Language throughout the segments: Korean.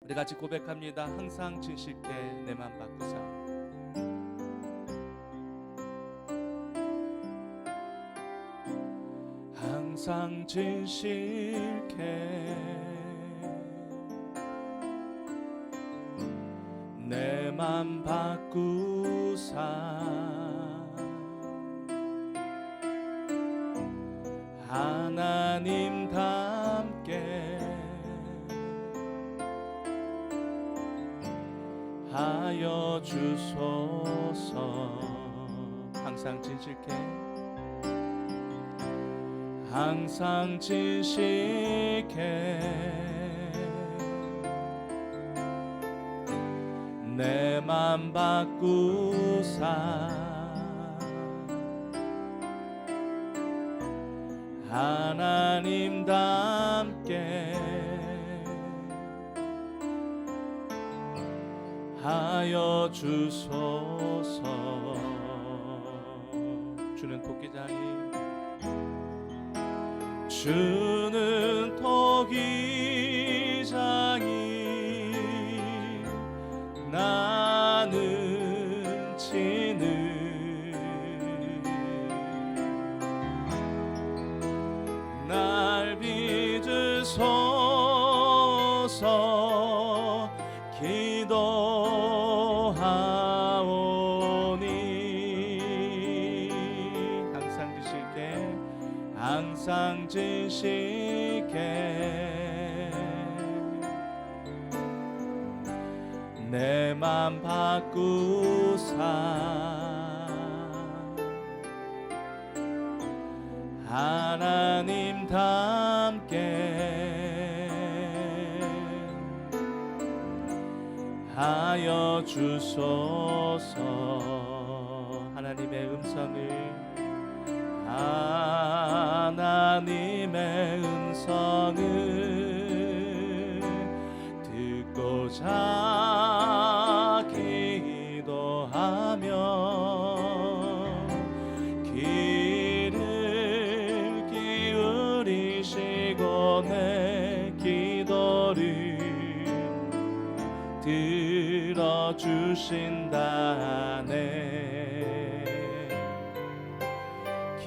우리 같이 고백합니다. 항상 진실케 내 맘 바꾸사. 항상 진실케 내 맘 바꾸사. 하나님답게 하여 주소서. 항상 진실케 항상 진실케 내 맘 바꾸사. 하나님답게 하여 주소서. 주는 토기장이 주는 토기장이 나는 치는 날 빚으소서. 기도하오니 항상 진실케 항상 진실케 내 맘 바꾸사. 하나님답게 하여 주소서. 하나님의 음성을 듣고자 기도하며 귀를 기울이시고 내 기도를 들어주신다네.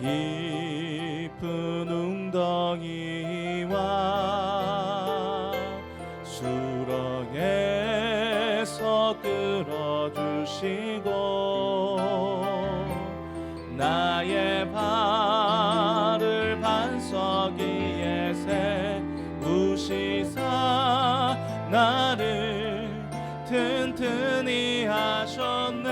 깊은 웅덩이와 수렁에서 끌어주시고 나의 발을 반석 위에 세우시사 나를 튼튼히 하셨네.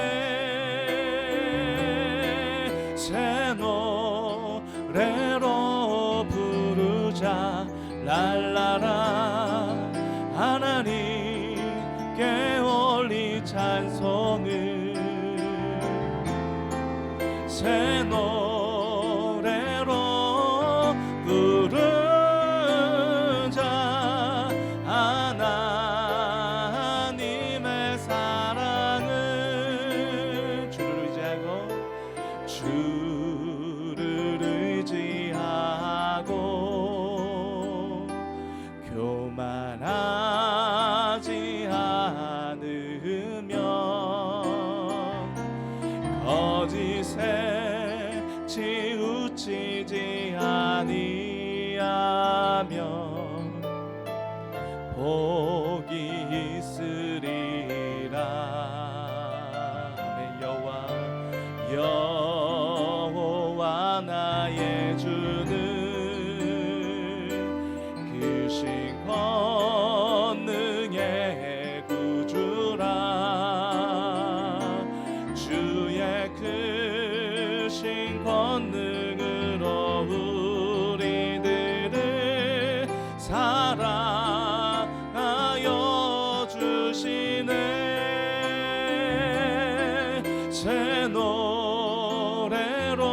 새 노래로 부르자 랄라라. 하나님께 올리 찬송을 새 노래로 부르자. 하나님의 사랑을 주를 의지하고 교만하지 않으면 거짓에 치우치지 아니하면 복이 있으리라. 여호와 나의 주는 크신 권능의 구주라. 주의 크신 권능으로 우리들을 사랑하여 주시네. 새 노래로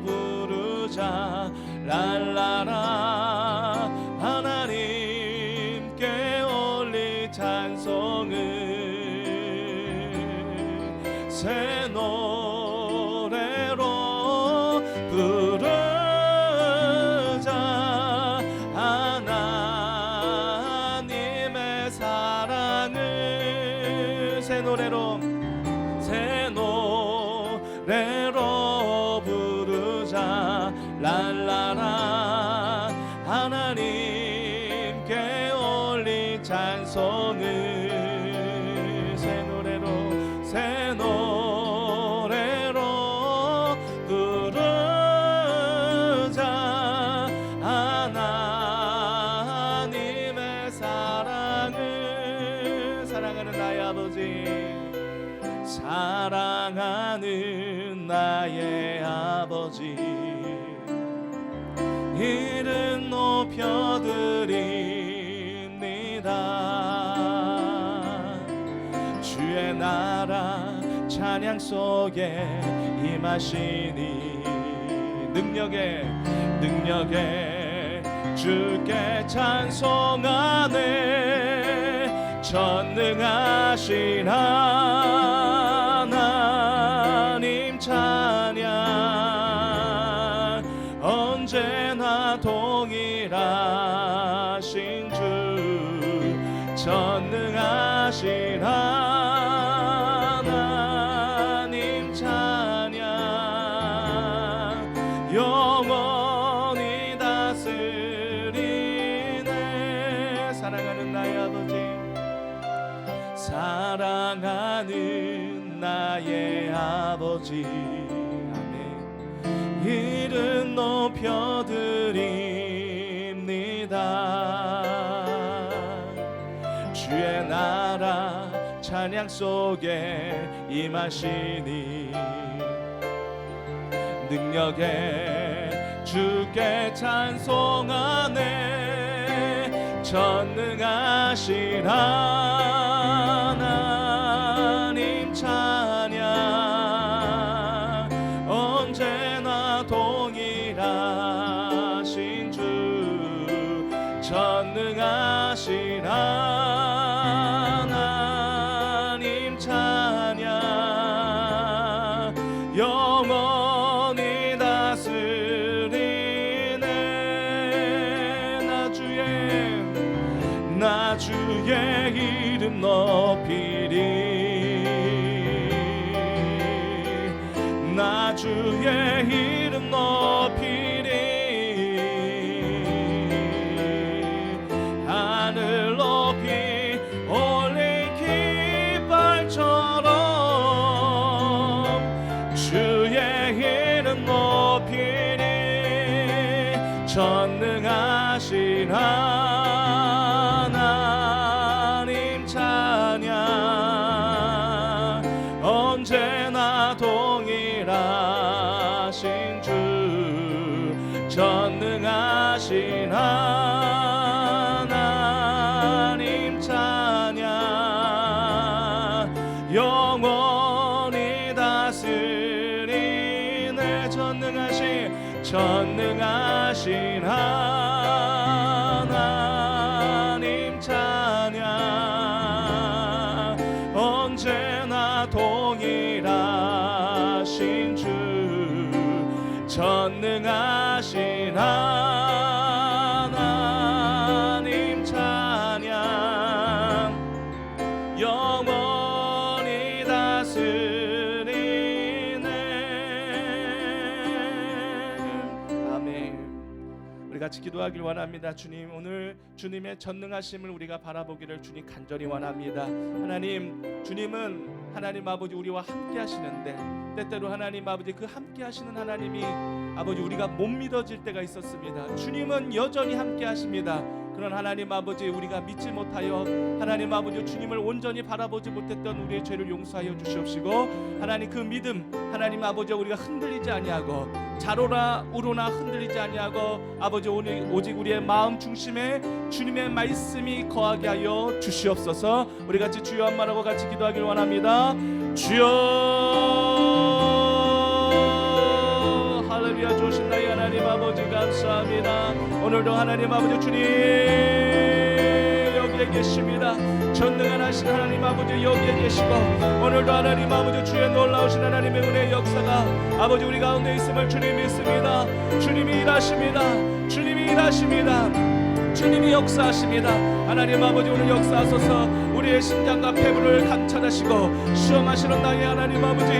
부르자 랄라라. 하나님께 올리 찬송을 새 노래로 부르자. 하나님의 사랑 새 노래로 부르자 랄라라 하나님께 올린 찬송을 새 노래로 부르자 하나님의 사랑하는 나의 아버지 사랑하는 나의 아버지 이름 높여드립니다. 주의 나라 찬양 속에 임하시니 능력에 주께 찬송하네 전능하신 하나님 찬양 언제나 동일하신 주 전능하신 하나님 찬양 영원히 다스리네 사랑하는 나의 아버지 사랑하는 나의 아버지 아멘 이름 높여드립니다. 주의 나라 찬양 속에 임하시니 능력에 주께 찬송하네 전능하신 하나님 찬양 언제나 동일하신 주 전능하신 하나님 찬양 영원히 다스리네 나 주의 이름 높이리 나 주의 이름 높이리 하늘 높이 올린 깃발처럼 주의 이름 높이리 전능하신 하나님 찬양 언제나 동일하신 주 전능하신 하나님 찬양 영원히 다스리네 전능하신 하나님 찬양 언제나 동일하신 주 전능하신 하나님 찬양 영원히 다스리네 아멘. 우리 같이 기도하길 원합니다. 주님 오늘 주님의 전능하심을 우리가 바라보기를 주님 간절히 원합니다. 하나님 주님은 하나님 아버지 우리와 함께 하시는데 때때로 하나님 아버지 그 함께 하시는 하나님이 아버지 우리가 못 믿어질 때가 있었습니다. 주님은 여전히 함께 하십니다. 그런 하나님 아버지 우리가 믿지 못하여 하나님 아버지 주님을 온전히 바라보지 못했던 우리의 죄를 용서하여 주시옵시고 하나님 그 믿음 하나님 아버지 우리가 흔들리지 아니하고 좌로나 우로나 흔들리지 아니하고 아버지 오직 우리의 마음 중심에 주님의 말씀이 거하게 하여 주시옵소서. 우리 같이 주여 한 말하고 같이 기도하길 원합니다. 주여 할렐루야. 좋으신 나의 하나님 아버지 감사합니다. 오늘도 하나님 아버지 주님 여기에 계십니다. 전능한 하신 하나님 아버지 여기에 계시고 오늘도 하나님 아버지 주의 놀라우신 하나님의 은혜의 역사가 아버지 우리 가운데 있음을 주님 믿습니다. 주님이 일하십니다. 주님이 일하십니다. 주님이 역사하십니다. 하나님 아버지 오늘 역사하소서. 우리 우리의 심장과 폐부를 감찰하시고 시험하시는 나의 하나님 아버지,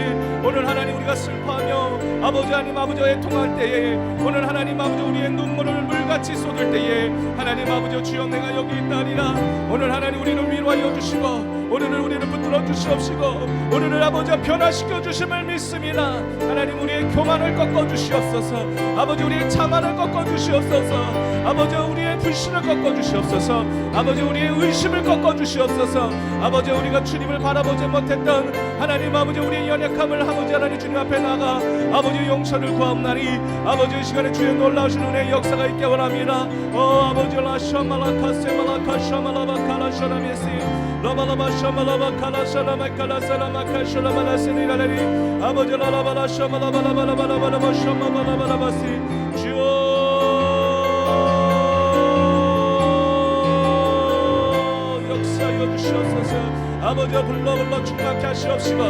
오늘 하나님 우리가 슬퍼하며 아버지 하나님 아버지와 통할 때에, 오늘 하나님 아버지 우리의 눈물을 물같이 쏟을 때에 하나님 아버지 주여 내가 여기 있다니라. 오늘 하나님 우리를 위로하여 주시고 오늘을 우리를 붙들어 주시옵시고 오늘을 아버지 변화시켜 주심을 믿습니다. 하나님 우리의 교만을 꺾어 주시옵소서. 아버지 우리의 자만을 꺾어 주시옵소서. 아버지 우리의 불신을 꺾어 주시옵소서. 아버지 우리의 의심을 꺾어 주시옵소서. 아버지 우리가 주님을 바라보지 못했던 하나님 아버지 우리의 연약함을 아버지 하나님 주님 앞에 나가 아버지 용서를 구하옵나니 아버지 이 시간에 주의 놀라우신 은혜의 역사가 있게 원합니다. 아버지 라샤말라카세말라카샤말라바카라샤라메시 라발라바샤말라바카라샤라마카라샤라마카샤라마라시니라레리 아버지 라라바라샤말라바라바라바라바샤말라바라바라바시 주여 역사여 주시옵소서. 아버지여 불러 충만케 하시옵시고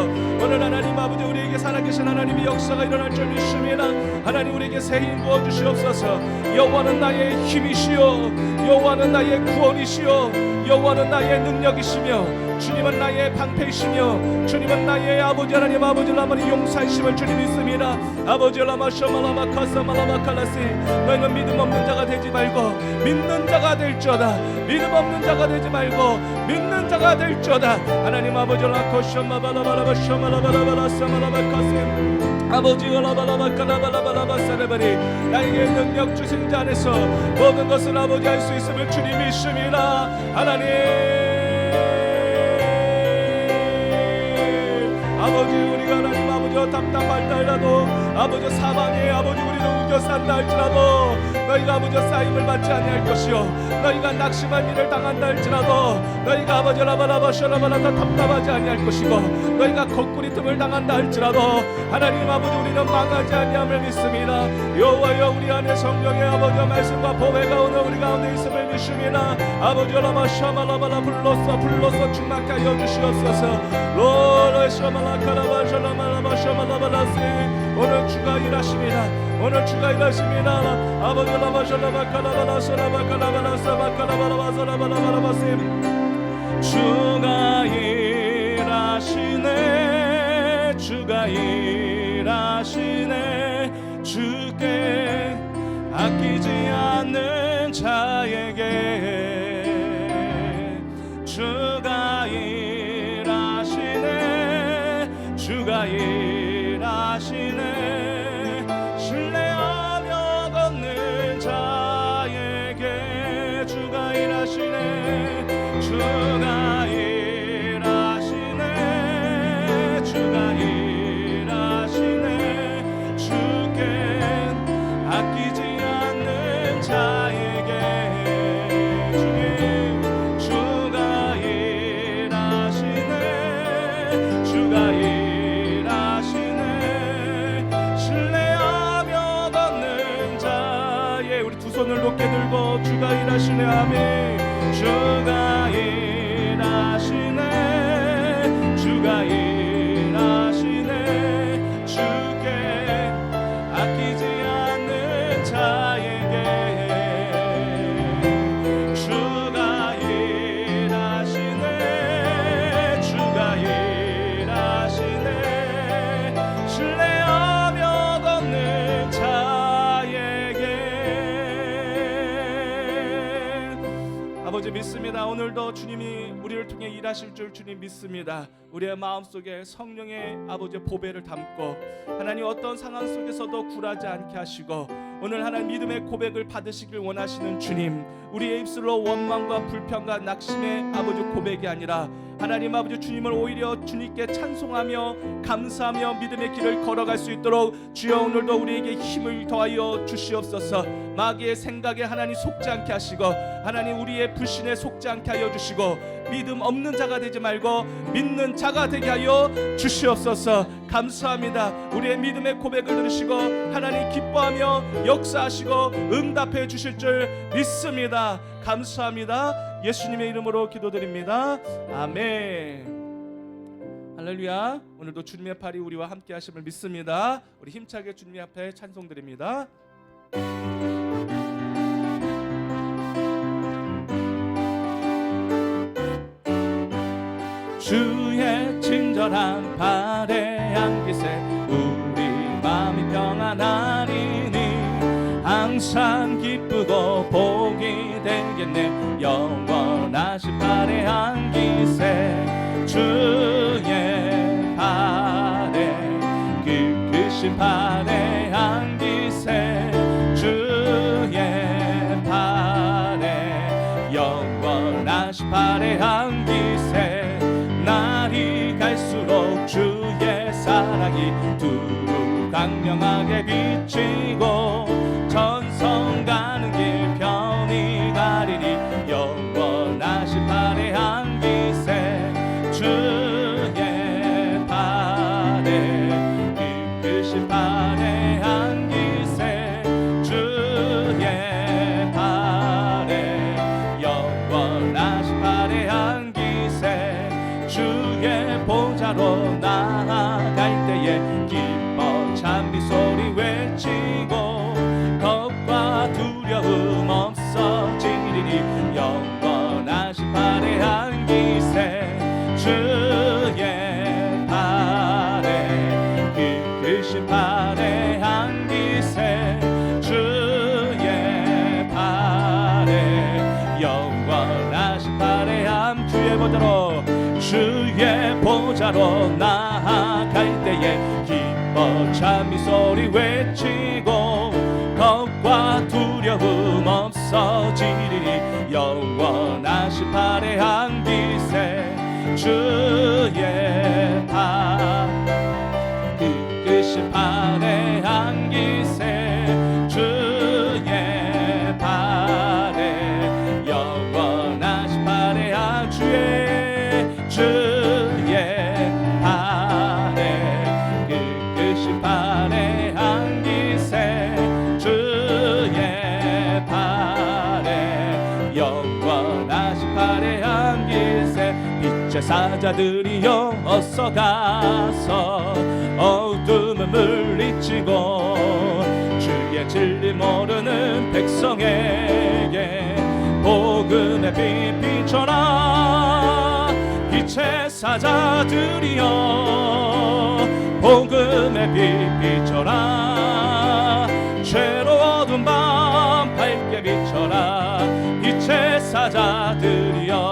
오늘 하나님 아버지 우리에게 살아계신 하나님의 역사가 일어날 줄 믿습니다. 하나님 우리에게 새 힘 부어 주시옵소서. 여호와는 나의 힘이시요 여호와는 나의 구원이시요 여호와는 나의 능력이시며 주님은 나의 방패이시며 주님은 나의 아버지 하나님 아버지 라마니 용사이심을 주님 믿습니다. 아버지 라마샤말라마카사말라마칼라시 너희는 믿음 없는 자가 되지 말고 믿는 자가 될지어다. 믿음 없는 자가 되지 말고 믿는 자가 될지어다. 하나님 아버지 라코샤마바라바라바샤마라바라바라사마라바카시 아버지 라바라바카라바라바라바사레바리 나에게 능력 주신 자 안에서 모든 것을 아버지 할 수 있음을 주님 믿습니다. 하나님 아버지 우리가 하나님 아버지 답답할 때라도 아버지 사방에 아버지 우리를 우겨 산다 할지라도 너희가 아버지 쌓임을 받지 아니할 것이요 너희가 낙심한 일을 당한다 할지라도 너희가 아버지 라바라바샤라바라다 답답하지 아니할 것이고 너희가 거꾸리 틈을 당한다 할지라도 하나님 아버지 우리는 망하지 아니함을 믿습니다. 여호와여 우리 안에 성령의 아버지 말씀과 보배가 오늘 우리 가운데 있음을 믿습니다. 아버지 라바샤말라바라 불러서 충만케 하여 주시옵소서. 로라샤말라카라바샤라마라바샤말라바라시 오늘 주가 일하십니다. 오늘 주가 일하십니다. 아버지 라바샤라바카라바라사바카라바라바사라바라바라바라바심 주가 일하시네 주가 일하시네 주께 아끼지 않는 자에게 주가 일하시네 주가 일하시네 신뢰하며 걷는 자에게 주가 일하시네 주가 일하시네 주가 일하시네 주께 아끼지 않는 자에게 주님 주가 일하시네 주가 일하시네 신뢰하며 걷는 자의 우리 두 손을 높게 들고 주가 일하시네 아멘 주가 일하시네 주가 일하시네 주께 아끼지 않는 자에게 주가 일하시네 주가 일하시네 신뢰하며 걷는 자에게 아버지 믿습니다. 오늘도 주님이 우리를 통해 일하실 줄 주님 믿습니다. 우리의 마음속에 성령의 아버지의 보배를 담고 하나님 어떤 상황 속에서도 굴하지 않게 하시고 오늘 하나님 믿음의 고백을 받으시길 원하시는 주님 우리의 입술로 원망과 불평과 낙심의 아버지 고백이 아니라 하나님 아버지 주님을 오히려 주님께 찬송하며 감사하며 믿음의 길을 걸어갈 수 있도록 주여 오늘도 우리에게 힘을 더하여 주시옵소서. 마귀의 생각에 하나님 속지 않게 하시고 하나님 우리의 불신에 속지 않게 하여 주시고 믿음 없는 자가 되지 말고 믿는 자가 되게 하여 주시옵소서. 감사합니다. 우리의 믿음의 고백을 들으시고 하나님 기뻐하며 역사하시고 응답해 주실 줄 믿습니다. 감사합니다. 예수님의 이름으로 기도드립니다. 아멘. 할렐루야. 오늘도 주님의 팔이 우리와 함께 하심을 믿습니다. 우리 힘차게 주님 앞에 찬송드립니다. 주의 친절한 발의 향기세 우리 마음이 평안하리니 항상 기쁘고 복이 되겠네 영원하신 발의 향기세 주의 발에 그으신 발의 향기세 주의 발에 영원하신 발의 향기세 날이 갈수록 주의 사랑이 두루 강명하게 비치고 전성 가는 길 편히 가리니 영원하신 발의 향기세 주의 발에 그으신 발의 향기세 주의 발에 영원하신 발의 향기세 주의 보좌로 나아갈 때에 기뻐 찬미 소리 외치고 겁과 두려움 없어지리니 영원하신 발의 향기세 주의 발에 그으신 발의 향기세 주의 발에 영원하신 발의 향 주의 보좌로 나아갈 때에 기뻐 찬미 소리 외치고 겁과 두려움 없어지리니 영원하신 발의 향기세 주의 발 그으신 발의 향기세 주의 발에 영원하신 발의 향 주의 발에 그으신 발의 향기세 주의 발에 영원하신 발의 향기세 빛의 사자들이여 어서 가서 어둠을 물리치고 주의 진리 모르는 백성에게 복음의 빛 비춰라 빛의 사자들이여 복음의 빛 비춰라 죄로 어두운 밤 밝게 비춰라 빛의 사자들이여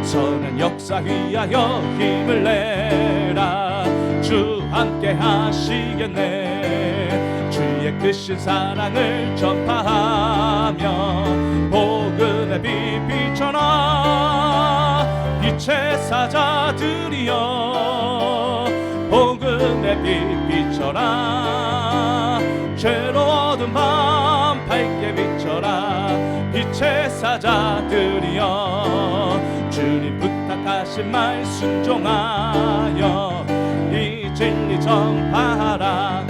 선한 역사 위하여 힘을 내라 주 함께 하시겠네 주의 크신 사랑을 전파하며 복음의 빛 비춰라 빛의 사자들이여 복음의 빛 비춰라 죄로 어두운 밤 밝게 비춰라 빛의 사자들이여 주님 부탁하신 말 순종하여 이 진리 전파하라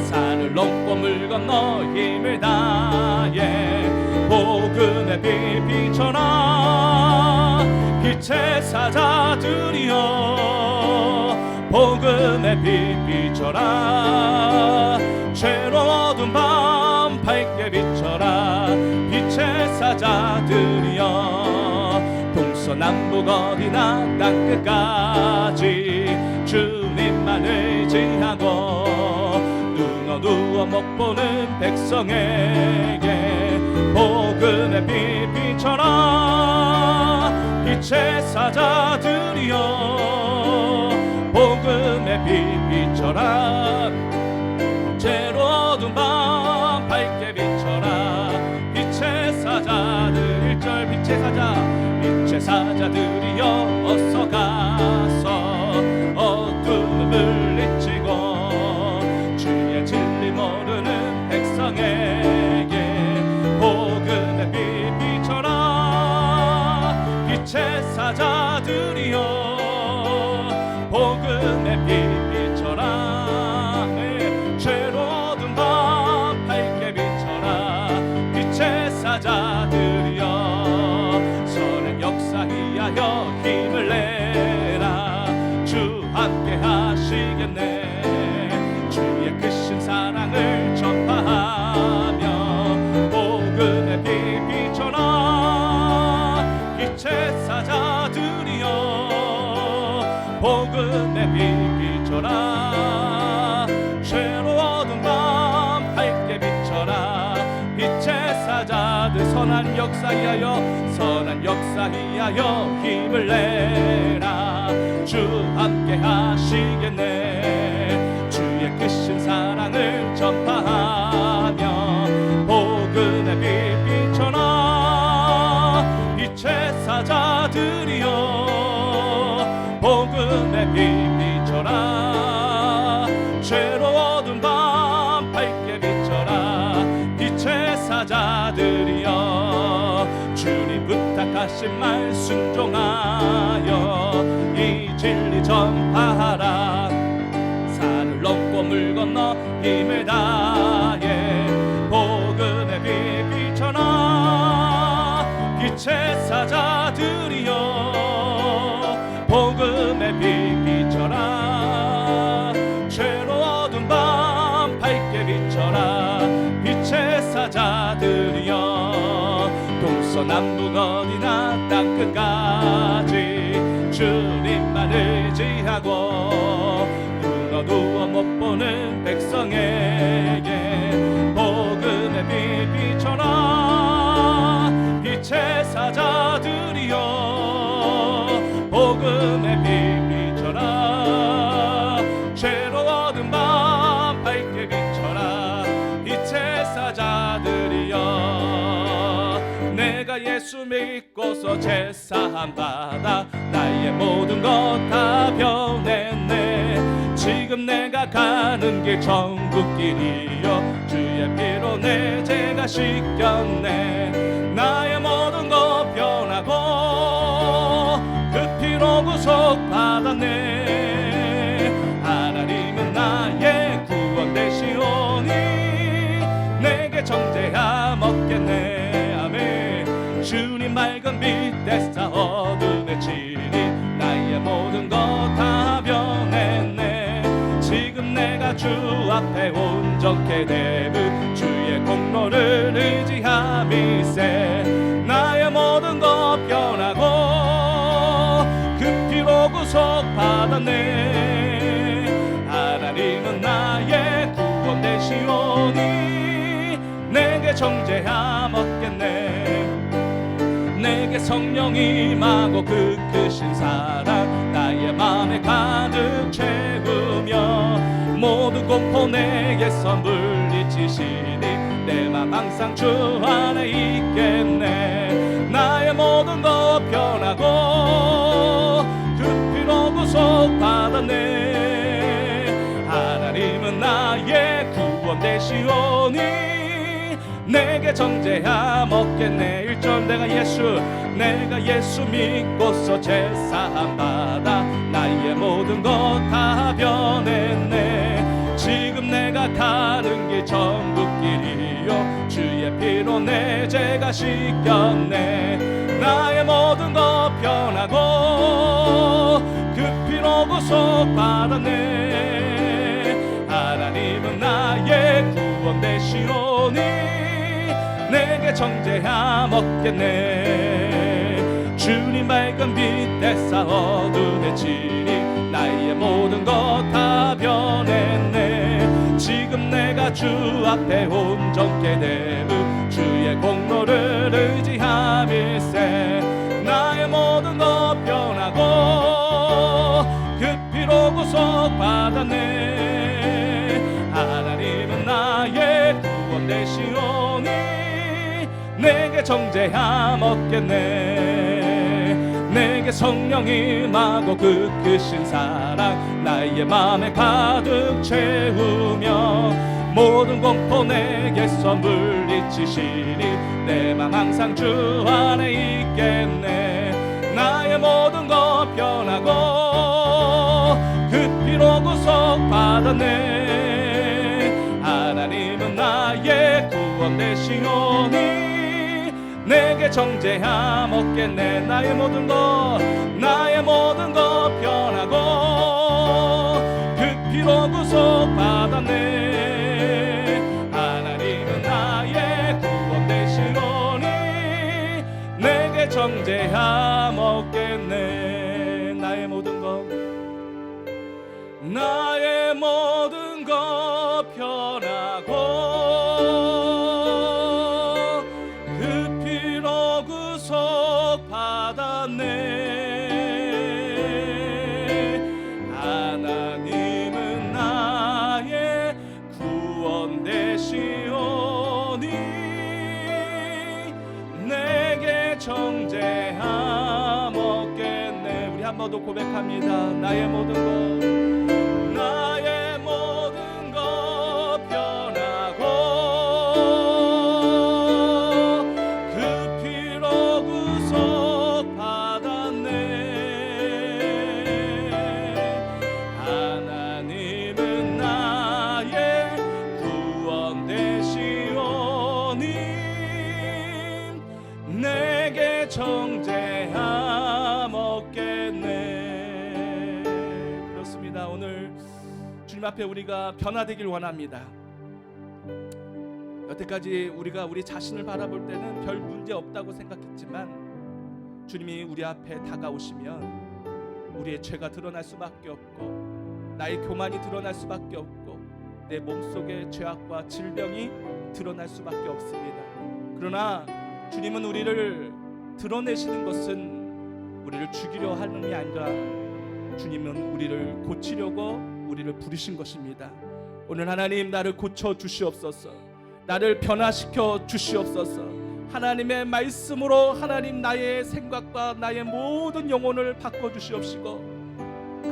산을 넘고 물 건너 힘을 다해 복음의 빛 비춰라 빛의 사자들이여 복음의 빛 비춰라 죄로 어두운 밤 밝게 비춰라 빛의 사자들이여 동서남북 어디나 땅끝까지 주님만 의지하고 눈 어두워 못 보는 백성에게 복음의 빛 비춰라 빛의 사자들이여 복음의 빛 비춰라 죄로 어두운 밤 밝게 비춰라 빛의 사자들 1절 빛의 사자들이여 어서 가서 어둠을 물리치고 주의 진리 모르는 백성에게 복음의 빛 비춰라 빛의 사자들이여 복음의 빛 비춰라 죄로 어두운 밤 밝게 비춰라 빛의 사자들이여 선한 역사 위하여 힘을 내라 주 함께 하시겠네 주의 크신 사랑을 전파하며 복음의 빛 비춰라 빛의 사자들이여 복음의 빛 비춰라. 죄로 어두운 밤 밝게 비춰라. 빛의 사자들 선한 역사하여 힘을 내라. 주 함께 하시겠네. 주의 크신 사랑을 전파하며 복음의 빛 비춰라. 빛의 사자들이여 복음의 빛 비춰라. 죄로 어두운 밤 밝게 비춰라. 빛의 사자들이여 주님 부탁하신 말 순종하여 이 진리 전파하라. 산을 넘고 물 건너 힘을 다해 복음의 빛 비춰라. 빛의 사자들이여 복음의 빛 비춰라. 죄로 어두운 밤 밝게 비춰라. 빛의 사자들이여 동서남북 어디나 땅끝까지 주님만 의지하고 눈 어두워 못 보는 백성에게 복음의 빛 비춰라. 빛의 사자들이여 복음의 빛 비춰라. 죄로 어두운 밤 밝게 비춰라. 빛의 사자들이여 내가 예수 믿고서 제사함 받아 나의 모든 것 다 변했네. 지금 내가 가는 길 천국길이여 주의 피로 내 죄가 씻겼네. 나의 모든 것 변하고 그 피로 구속 받았네. 하나님은 나의 구원 되시오니 내게 정죄함 없겠네. 아멘. 주님 맑은 빛 대사 어둠의 진리 나의 모든 것 다 변했네. 지금 내가 주 앞에 온전케 되는 주의 공로를 의지함이세. 나의 모든 것 변하고 그 피로 구속 받았네. 하나님은 나의 구원 되시오니 내게 정죄함 없겠네. 내게 성령 임하고 그 크신 사랑 나의 맘에 가득 채우며 모든 공포 내게서 물리치시니 내 맘 항상 주 안에 있겠네. 나의 모든 것 변하고 그 피로 구속 받았네. 하나님은 나의 구원 되시오니 내게 정죄함 없겠네. 1절 내가 예수 믿고서 제사함 받아 나의 모든 것 다 변했네. 지금 내가 가는 길 천국길이요 주의 피로 내 죄가 씻겼네. 나의 모든 것 변하고 그 피로 구속 받았네. 하나님은 나의 구원 되시오니 내게 정죄함 없겠네. 주님 밝은 빛 대사 어둠의 진리 나의 모든 것 다 변했네. 지금 내가 주 앞에 온전케 되는 주의 공로를 의지함일세. 나의 모든 것 변하고 그 피로 구속 받았네. 하나님은 나의 구원 되시오니 내게 정죄함 없겠네. 내게 성령 임하고 그 크신 사랑 나의 맘에 가득 채우며 모든 공포 내게서 물리치시니 내 맘 항상 주 안에 있겠네. 나의 모든 것 변하고 그 피로 구속 받았네. 하나님은 나의 구원 되시오니 내게 정죄함 없겠네. 나의 모든 것 변하고 그 피로 구속 받았네. 하나님은 나의 구원 되시오니 내게 정죄함 없겠네. 나의 모든 것 한 번 더 고백합니다. 나의 모든 것 변하고 그 피로 구속받았네. 하나님은 나의 구원 되시오니 내게 정죄함 없겠네. 그렇습니다. 오늘 주님 앞에 우리가 변화되길 원합니다. 여태까지 우리가 우리 자신을 바라볼 때는 별 문제 없다고 생각했지만 주님이 우리 앞에 다가오시면 우리의 죄가 드러날 수밖에 없고 나의 교만이 드러날 수밖에 없고 내 몸속의 죄악과 질병이 드러날 수밖에 없습니다. 그러나 주님은 우리를 드러내시는 것은 우리를 죽이려 하는 게 아니라 주님은 우리를 고치려고 우리를 부르신 것입니다. 오늘 하나님 나를 고쳐 주시옵소서. 나를 변화시켜 주시옵소서. 하나님의 말씀으로 하나님 나의 생각과 나의 모든 영혼을 바꿔 주시옵시고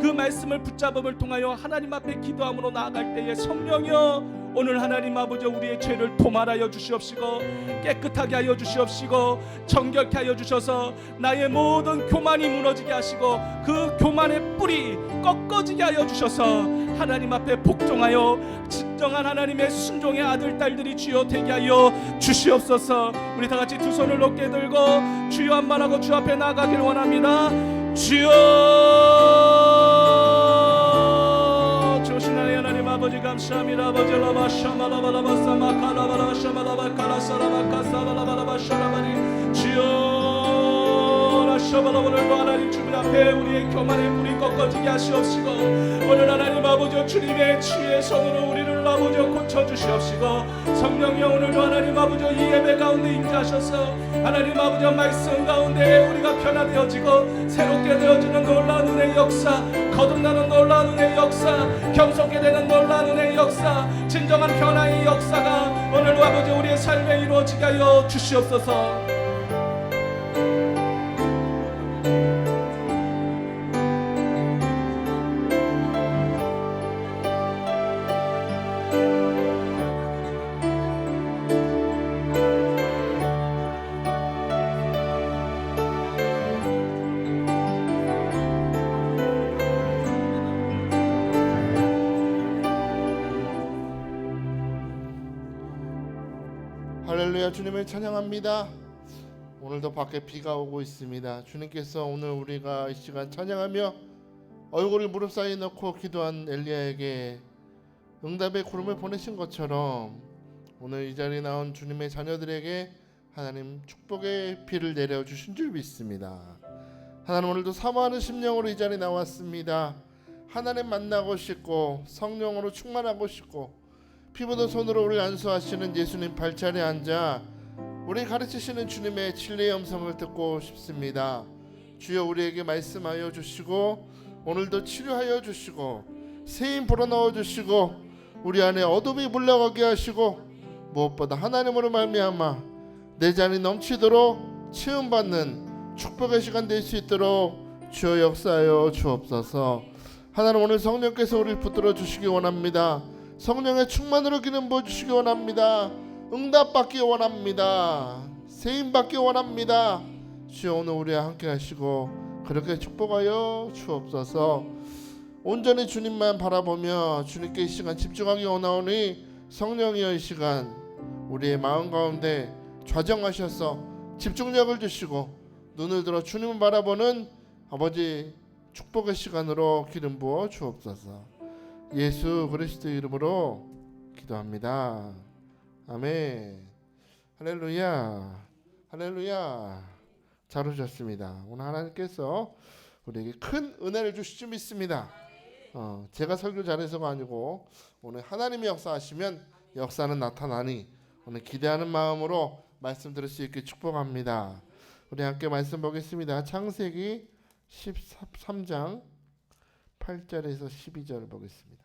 그 말씀을 붙잡음을 통하여 하나님 앞에 기도함으로 나아갈 때에 성령이여 오늘 하나님 아버지 우리의 죄를 도말하여 주시옵시고 깨끗하게 하여 주시옵시고 정결케 하여 주셔서 나의 모든 교만이 무너지게 하시고 그 교만의 뿌리 꺾어지게 하여 주셔서 하나님 앞에 복종하여 진정한 하나님의 순종의 아들 딸들이 주여 되게 하여 주시옵소서. 우리 다 같이 두 손을 높게 들고 주여 한 번 하고 주 앞에 나아가길 원합니다. 주여 조신하여 하나님 아버지 감사합니다. 아버지 라바샤마라바라바사마칼라바라샤마라바카사라바라바샤라바리 주여 오늘도 하나님 주님 앞에 우리의 교만의 불이 꺾어지게 하시옵시고 오늘 하나님 아버지 주님의 치유의 손으로 우리를 아버지 고쳐주시옵시고 성령이 오늘도 하나님 아버지 이 예배 가운데 임재하셔서 하나님 아버지 말씀 가운데 우리가 변화되어지고 새롭게 되어지는 놀라운 은혜의 역사 거듭나는 놀라운 은혜의 역사 경속게 되는 놀라운 은혜의 역사 진정한 변화의 역사가 오늘 아버지 우리의 삶에 이루어지게 하여 주시옵소서. 할렐루야. 주님을 찬양합니다. 오늘도 밖에 비가 오고 있습니다. 주님께서 오늘 우리가 이 시간 찬양하며 얼굴을 무릎 사이에 넣고 기도한 엘리야에게 응답의 구름을 보내신 것처럼 오늘 이 자리에 나온 주님의 자녀들에게 하나님 축복의 비를 내려주신 줄 믿습니다. 하나님 오늘도 사모하는 심령으로 이 자리에 나왔습니다. 하나님 만나고 싶고 성령으로 충만하고 싶고 피부도 손으로 우리를 안수하시는 예수님 발자리에 앉아 우리 가르치시는 주님의 진리의 음성을 듣고 싶습니다. 주여 우리에게 말씀하여 주시고 오늘도 치료하여 주시고 새힘 불어넣어 주시고 우리 안에 어둠이 물러가게 하시고 무엇보다 하나님으로 말미암아 내 잔이 넘치도록 채움받는 축복의 시간 될 수 있도록 주여 역사하여 주옵소서. 하나님 오늘 성령께서 우리를 붙들어 주시기 원합니다. 성령의 충만으로 기름 부어주시기 원합니다. 응답받기 원합니다. 세임받기 원합니다. 주여 오늘 우리와 함께 하시고 그렇게 축복하여 주옵소서. 온전히 주님만 바라보며 주님께 이 시간 집중하기 원하오니 성령이여 이 시간 우리의 마음 가운데 좌정하셔서 집중력을 주시고 눈을 들어 주님을 바라보는 아버지 축복의 시간으로 기름 부어 주옵소서. 예수 그리스도의 이름으로 기도합니다. 아멘. 할렐루야. 할렐루야. 잘 오셨습니다. 오늘 하나님께서 우리에게 큰 은혜를 주실 줄 믿습니다. 제가 설교 잘해서가 아니고 오늘 하나님이 역사하시면 역사는 나타나니 오늘 기대하는 마음으로 말씀 들을 수 있게 축복합니다. 우리 함께 말씀 보겠습니다. 창세기 13장 8절에서 12절 보겠습니다.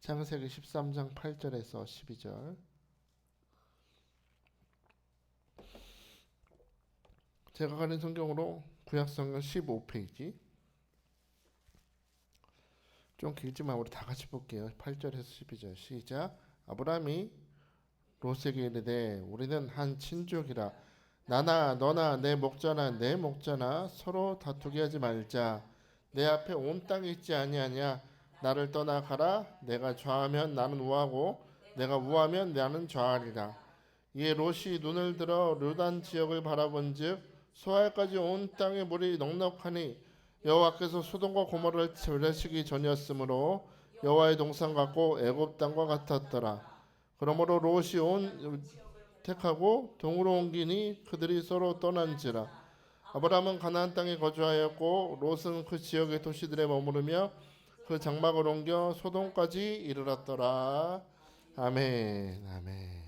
창세기 13장 8절에서 12절. 제가 가진 성경으로 구약성경 15페이지. 좀 길지만 우리 다 같이 볼게요. 8절에서 12절 시작. 아브라함이 롯에게 이르되 우리는 한 친족이라 나나 너나 내 목자나 내 목자나 서로 다투게 하지 말자. 내 앞에 온 땅이 있지 아니하냐. 나를 떠나 가라. 내가 좌하면 나는 우하고 내가 우하면 나는 좌하리라. 이에 롯이 눈을 들어 르단 지역을 바라본즉 소알까지 온 땅의 물이 넉넉하니 여호와께서 소돔과 고모라를 멸하시기 전이었으므로 여호와의 동산 같고 애굽 땅과 같았더라. 그러므로 롯이 온 택하고 동으로 옮기니 그들이 서로 떠난지라. 아브라함은 가나안 땅에 거주하였고 롯은 그 지역의 도시들에 머무르며 그 장막을 옮겨 소돔까지 이르렀더라. 아멘. 아멘.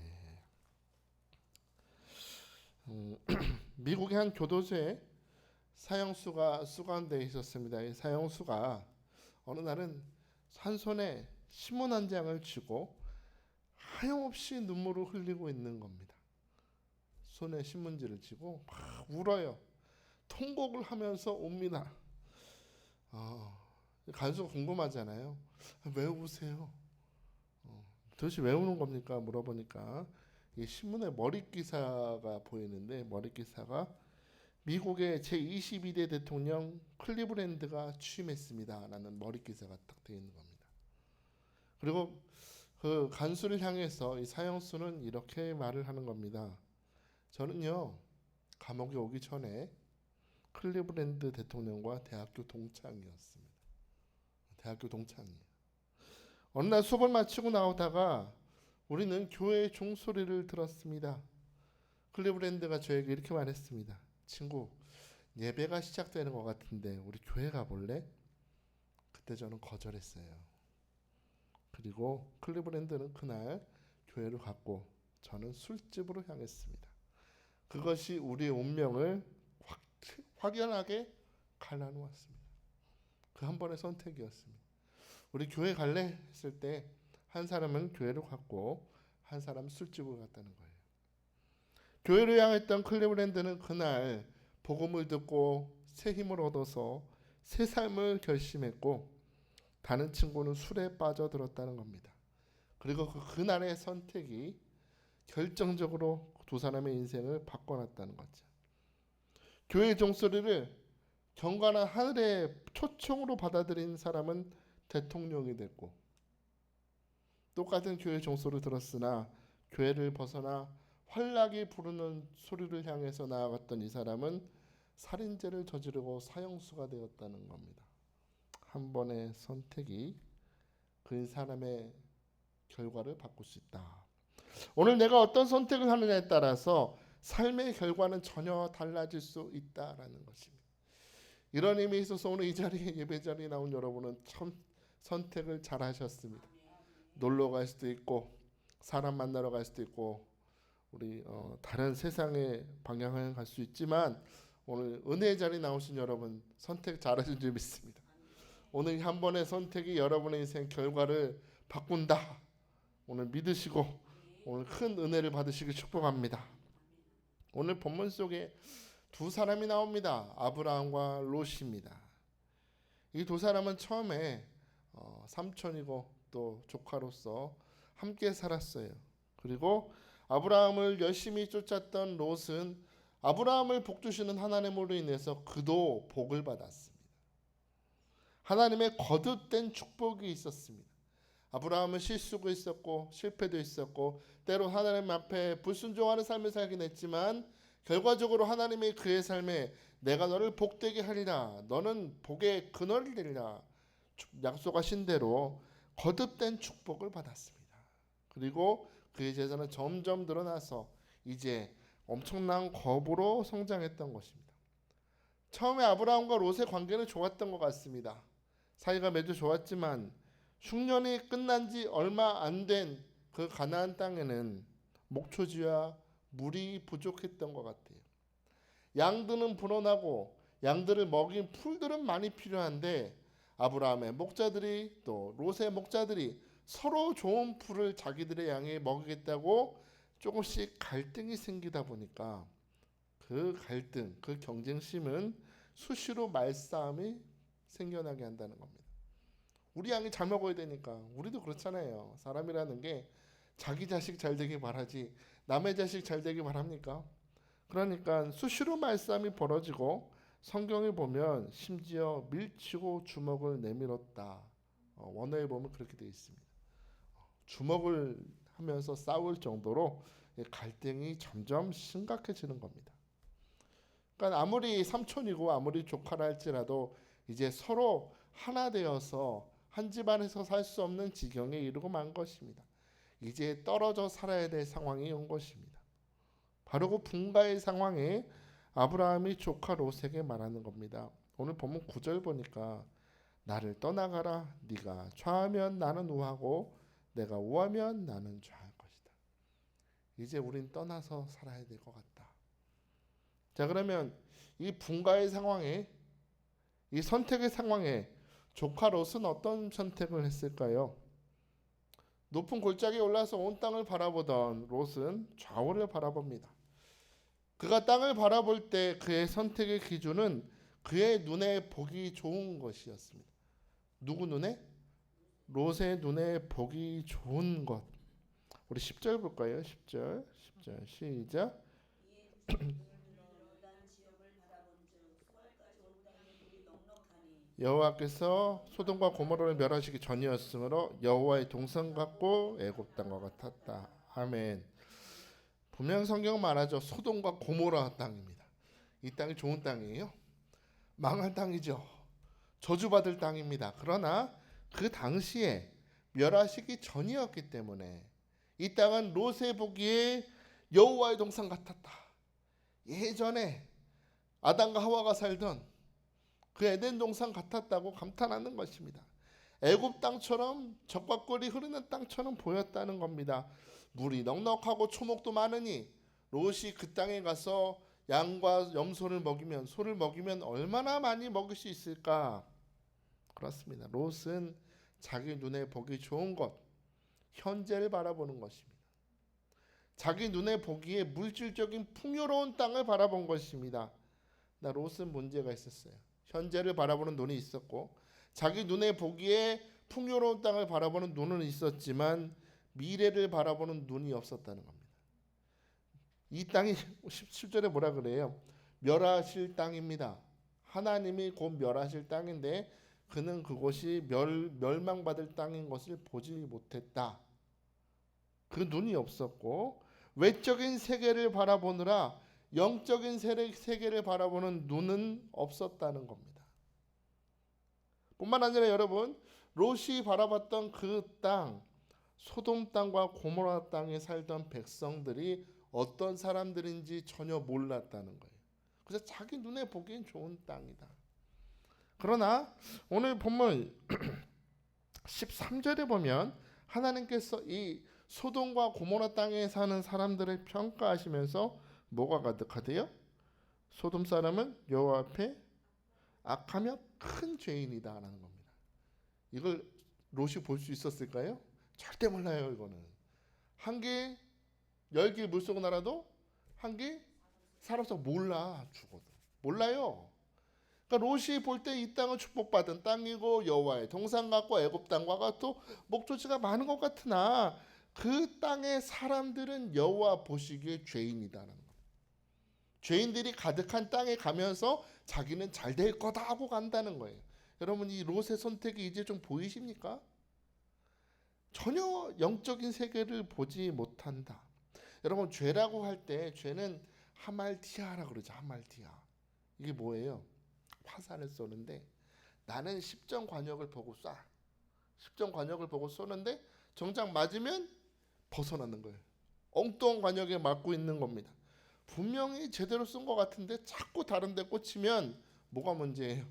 미국의 한 교도소에 사형수가 수감되어 있었습니다. 이 사형수가 어느 날은 한 손에 신문 한 장을 쥐고 하염없이 눈물을 흘리고 있는 겁니다. 손에 신문지를 쥐고 막 울어요. 통곡을 하면서 옵니다. 간수가 궁금하잖아요. 왜 우세요? 도대체 왜 우는 겁니까? 물어보니까 이 신문에 머리 기사가 보이는데 머리 기사가 미국의 제22대 대통령 클리브랜드가 취임했습니다 라는 머리 기사가 딱 되어 있는 겁니다. 그리고 그 간수를 향해서 이 사형수는 이렇게 말을 하는 겁니다. 저는요 감옥에 오기 전에 클리브랜드 대통령과 대학교 동창이었습니다. 대학교 동창이에요. 어느 날 수업을 마치고 나오다가 우리는 교회의 종소리를 들었습니다. 클리브랜드가 저에게 이렇게 말했습니다. 친구, 예배가 시작되는 것 같은데 우리 교회 가볼래? 그때 저는 거절했어요. 그리고 클리브랜드는 그날 교회를 갔고 저는 술집으로 향했습니다. 그것이 우리의 운명을 확연하게 갈라놓았습니다. 그 한 번의 선택이었습니다. 우리 교회 갈래? 했을 때 한 사람은 교회로 갔고 한 사람은 술집으로 갔다는 거예요. 교회로 향했던 클리브랜드는 그날 복음을 듣고 새 힘을 얻어서 새 삶을 결심했고 다른 친구는 술에 빠져들었다는 겁니다. 그리고 그날의 선택이 결정적으로 두 사람의 인생을 바꿔놨다는 거죠. 교회의 종소리를 경건한 하늘의 초청으로 받아들인 사람은 대통령이 됐고 똑같은 교회 종소리를 들었으나 교회를 벗어나 환락이 부르는 소리를 향해서 나아갔던 이 사람은 살인죄를 저지르고 사형수가 되었다는 겁니다. 한 번의 선택이 그 사람의 결과를 바꿀 수 있다. 오늘 내가 어떤 선택을 하느냐에 따라서 삶의 결과는 전혀 달라질 수 있다라는 것입니다. 이런 의미에 있어서 오늘 이 자리에 예배 자리에 나온 여러분은 참 선택을 잘 하셨습니다. 놀러 갈 수도 있고 사람 만나러 갈 수도 있고 우리 다른 세상의 방향을 갈 수 있지만 오늘 은혜의 자리에 나오신 여러분 선택 잘하신 줄 믿습니다. 오늘 한 번의 선택이 여러분의 인생 결과를 바꾼다. 오늘 믿으시고 오늘 큰 은혜를 받으시길 축복합니다. 오늘 본문 속에 두 사람이 나옵니다. 아브라함과 롯입니다. 이 두 사람은 처음에 삼촌이고 또 조카로서 함께 살았어요. 그리고 아브라함을 열심히 쫓았던 롯은 아브라함을 복주시는 하나님으로 인해서 그도 복을 받았습니다. 하나님의 거듭된 축복이 있었습니다. 아브라함은 실수도 있었고 실패도 있었고 때로 하나님 앞에 불순종하는 삶을 살긴 했지만 결과적으로 하나님이 그의 삶에 내가 너를 복되게 하리라 너는 복의 근원이 되리라 약속하신 대로 거듭된 축복을 받았습니다. 그리고 그의 재산은 점점 늘어나서 이제 엄청난 거부로 성장했던 것입니다. 처음에 아브라함과 롯의 관계는 좋았던 것 같습니다. 사이가 매우 좋았지만 흉년이 끝난 지 얼마 안 된 그 가나안 땅에는 목초지와 물이 부족했던 것 같아요. 양들은 불어나고 양들을 먹인 풀들은 많이 필요한데 아브라함의 목자들이 또 롯의 목자들이 서로 좋은 풀을 자기들의 양에 먹이겠다고 조금씩 갈등이 생기다 보니까 그 갈등, 그 경쟁심은 수시로 말싸움이 생겨나게 한다는 겁니다. 우리 양이 잘 먹어야 되니까. 우리도 그렇잖아요. 사람이라는 게 자기 자식 잘 되길 바라지 남의 자식 잘 되길 바랍니까? 그러니까 수시로 말싸움이 벌어지고 성경에 보면 심지어 밀치고 주먹을 내밀었다. 원어에 보면 그렇게 되어 있습니다. 주먹을 하면서 싸울 정도로 갈등이 점점 심각해지는 겁니다. 그러니까 아무리 삼촌이고 아무리 조카라 할지라도 이제 서로 하나 되어서 한 집안에서 살 수 없는 지경에 이르고 만 것입니다. 이제 떨어져 살아야 될 상황이 온 것입니다. 바로 그 분가의 상황에 아브라함이 조카 롯에게 말하는 겁니다. 오늘 보면 9절 보니까 나를 떠나가라. 네가 좌하면 나는 우하고 내가 우하면 나는 좌할 것이다. 이제 우린 떠나서 살아야 될 것 같다. 자, 그러면 이 분가의 상황에, 이 선택의 상황에 조카 롯은 어떤 선택을 했을까요? 높은 골짜기에 올라서 온 땅을 바라보던 롯은 좌우를 바라봅니다. 그가 땅을 바라볼 때 그의 선택의 기준은 그의 눈에 보기 좋은 것이었습니다. 누구 눈에? 롯의 눈에 보기 좋은 것. 우리 10절 볼까요? 10절 시작. 여호와께서 소돔과 고모라를 멸하시기 전이었으므로 여호와의 동상 같고 애굽 땅과 같았다. 아멘. 분명 성경 말하죠. 소돔과 고모라 땅입니다. 이 땅이 좋은 땅이에요? 망할 땅이죠. 저주받을 땅입니다. 그러나 그 당시에 멸하시기 전이었기 때문에 이 땅은 롯의 보기에 여호와의 동산 같았다. 예전에 아담과 하와가 살던 그 에덴 동산 같았다고 감탄하는 것입니다. 애굽 땅처럼 적과 꿀이 흐르는 땅처럼 보였다는 겁니다. 물이 넉넉하고 초목도 많으니 롯이 그 땅에 가서 양과 염소를 먹이면, 소를 먹이면 얼마나 많이 먹을 수 있을까? 그렇습니다. 롯은 자기 눈에 보기 좋은 것, 현재를 바라보는 것입니다. 자기 눈에 보기에 물질적인 풍요로운 땅을 바라본 것입니다. 나 롯은 문제가 있었어요. 현재를 바라보는 눈이 있었고 자기 눈에 보기에 풍요로운 땅을 바라보는 눈은 있었지만 미래를 바라보는 눈이 없었다는 겁니다. 이 땅이 17절에 뭐라 그래요? 멸하실 땅입니다. 하나님이 곧 멸하실 땅인데 그는 그곳이 멸망받을 땅인 것을 보지 못했다. 그 눈이 없었고 외적인 세계를 바라보느라 영적인 세계를 바라보는 눈은 없었다는 겁니다. 뿐만 아니라 여러분, 롯이 바라봤던 그 땅, 소돔 땅과 고모라 땅에 살던 백성들이 어떤 사람들인지 전혀 몰랐다는 거예요. 그래서 자기 눈에 보기엔 좋은 땅이다. 그러나 오늘 본문 13절에 보면 하나님께서 이 소돔과 고모라 땅에 사는 사람들을 평가하시면서 뭐가 가득하대요? 소돔 사람은 여호와 앞에 악하며 큰 죄인이다라는 겁니다. 이걸 롯이 볼 수 있었을까요? 절대 몰라요. 이거는 한 개 열길 물속 나라도 한 개 살아서 몰라. 죽어도 몰라요. 그러니까 롯이 볼 때 이 땅은 축복받은 땅이고 여호와의 동산 같고 애굽 땅과 같고 목조지가 많은 것 같으나 그 땅의 사람들은 여호와 보시기에 죄인이다라는 겁니다. 죄인들이 가득한 땅에 가면서 자기는 잘 될 거다 하고 간다는 거예요. 여러분 이 롯의 선택이 이제 좀 보이십니까? 전혀 영적인 세계를 보지 못한다. 여러분 죄라고 할 때 죄는 하말티아라 그러죠. 하말티아. 이게 뭐예요? 화살을 쏘는데 나는 10점 관역을 보고 쏴. 10점 관역을 보고 쏘는데 정작 맞으면 벗어나는 거예요. 엉뚱한 관역에 맞고 있는 겁니다. 분명히 제대로 쏜 것 같은데 자꾸 다른 데 꽂히면 뭐가 문제예요?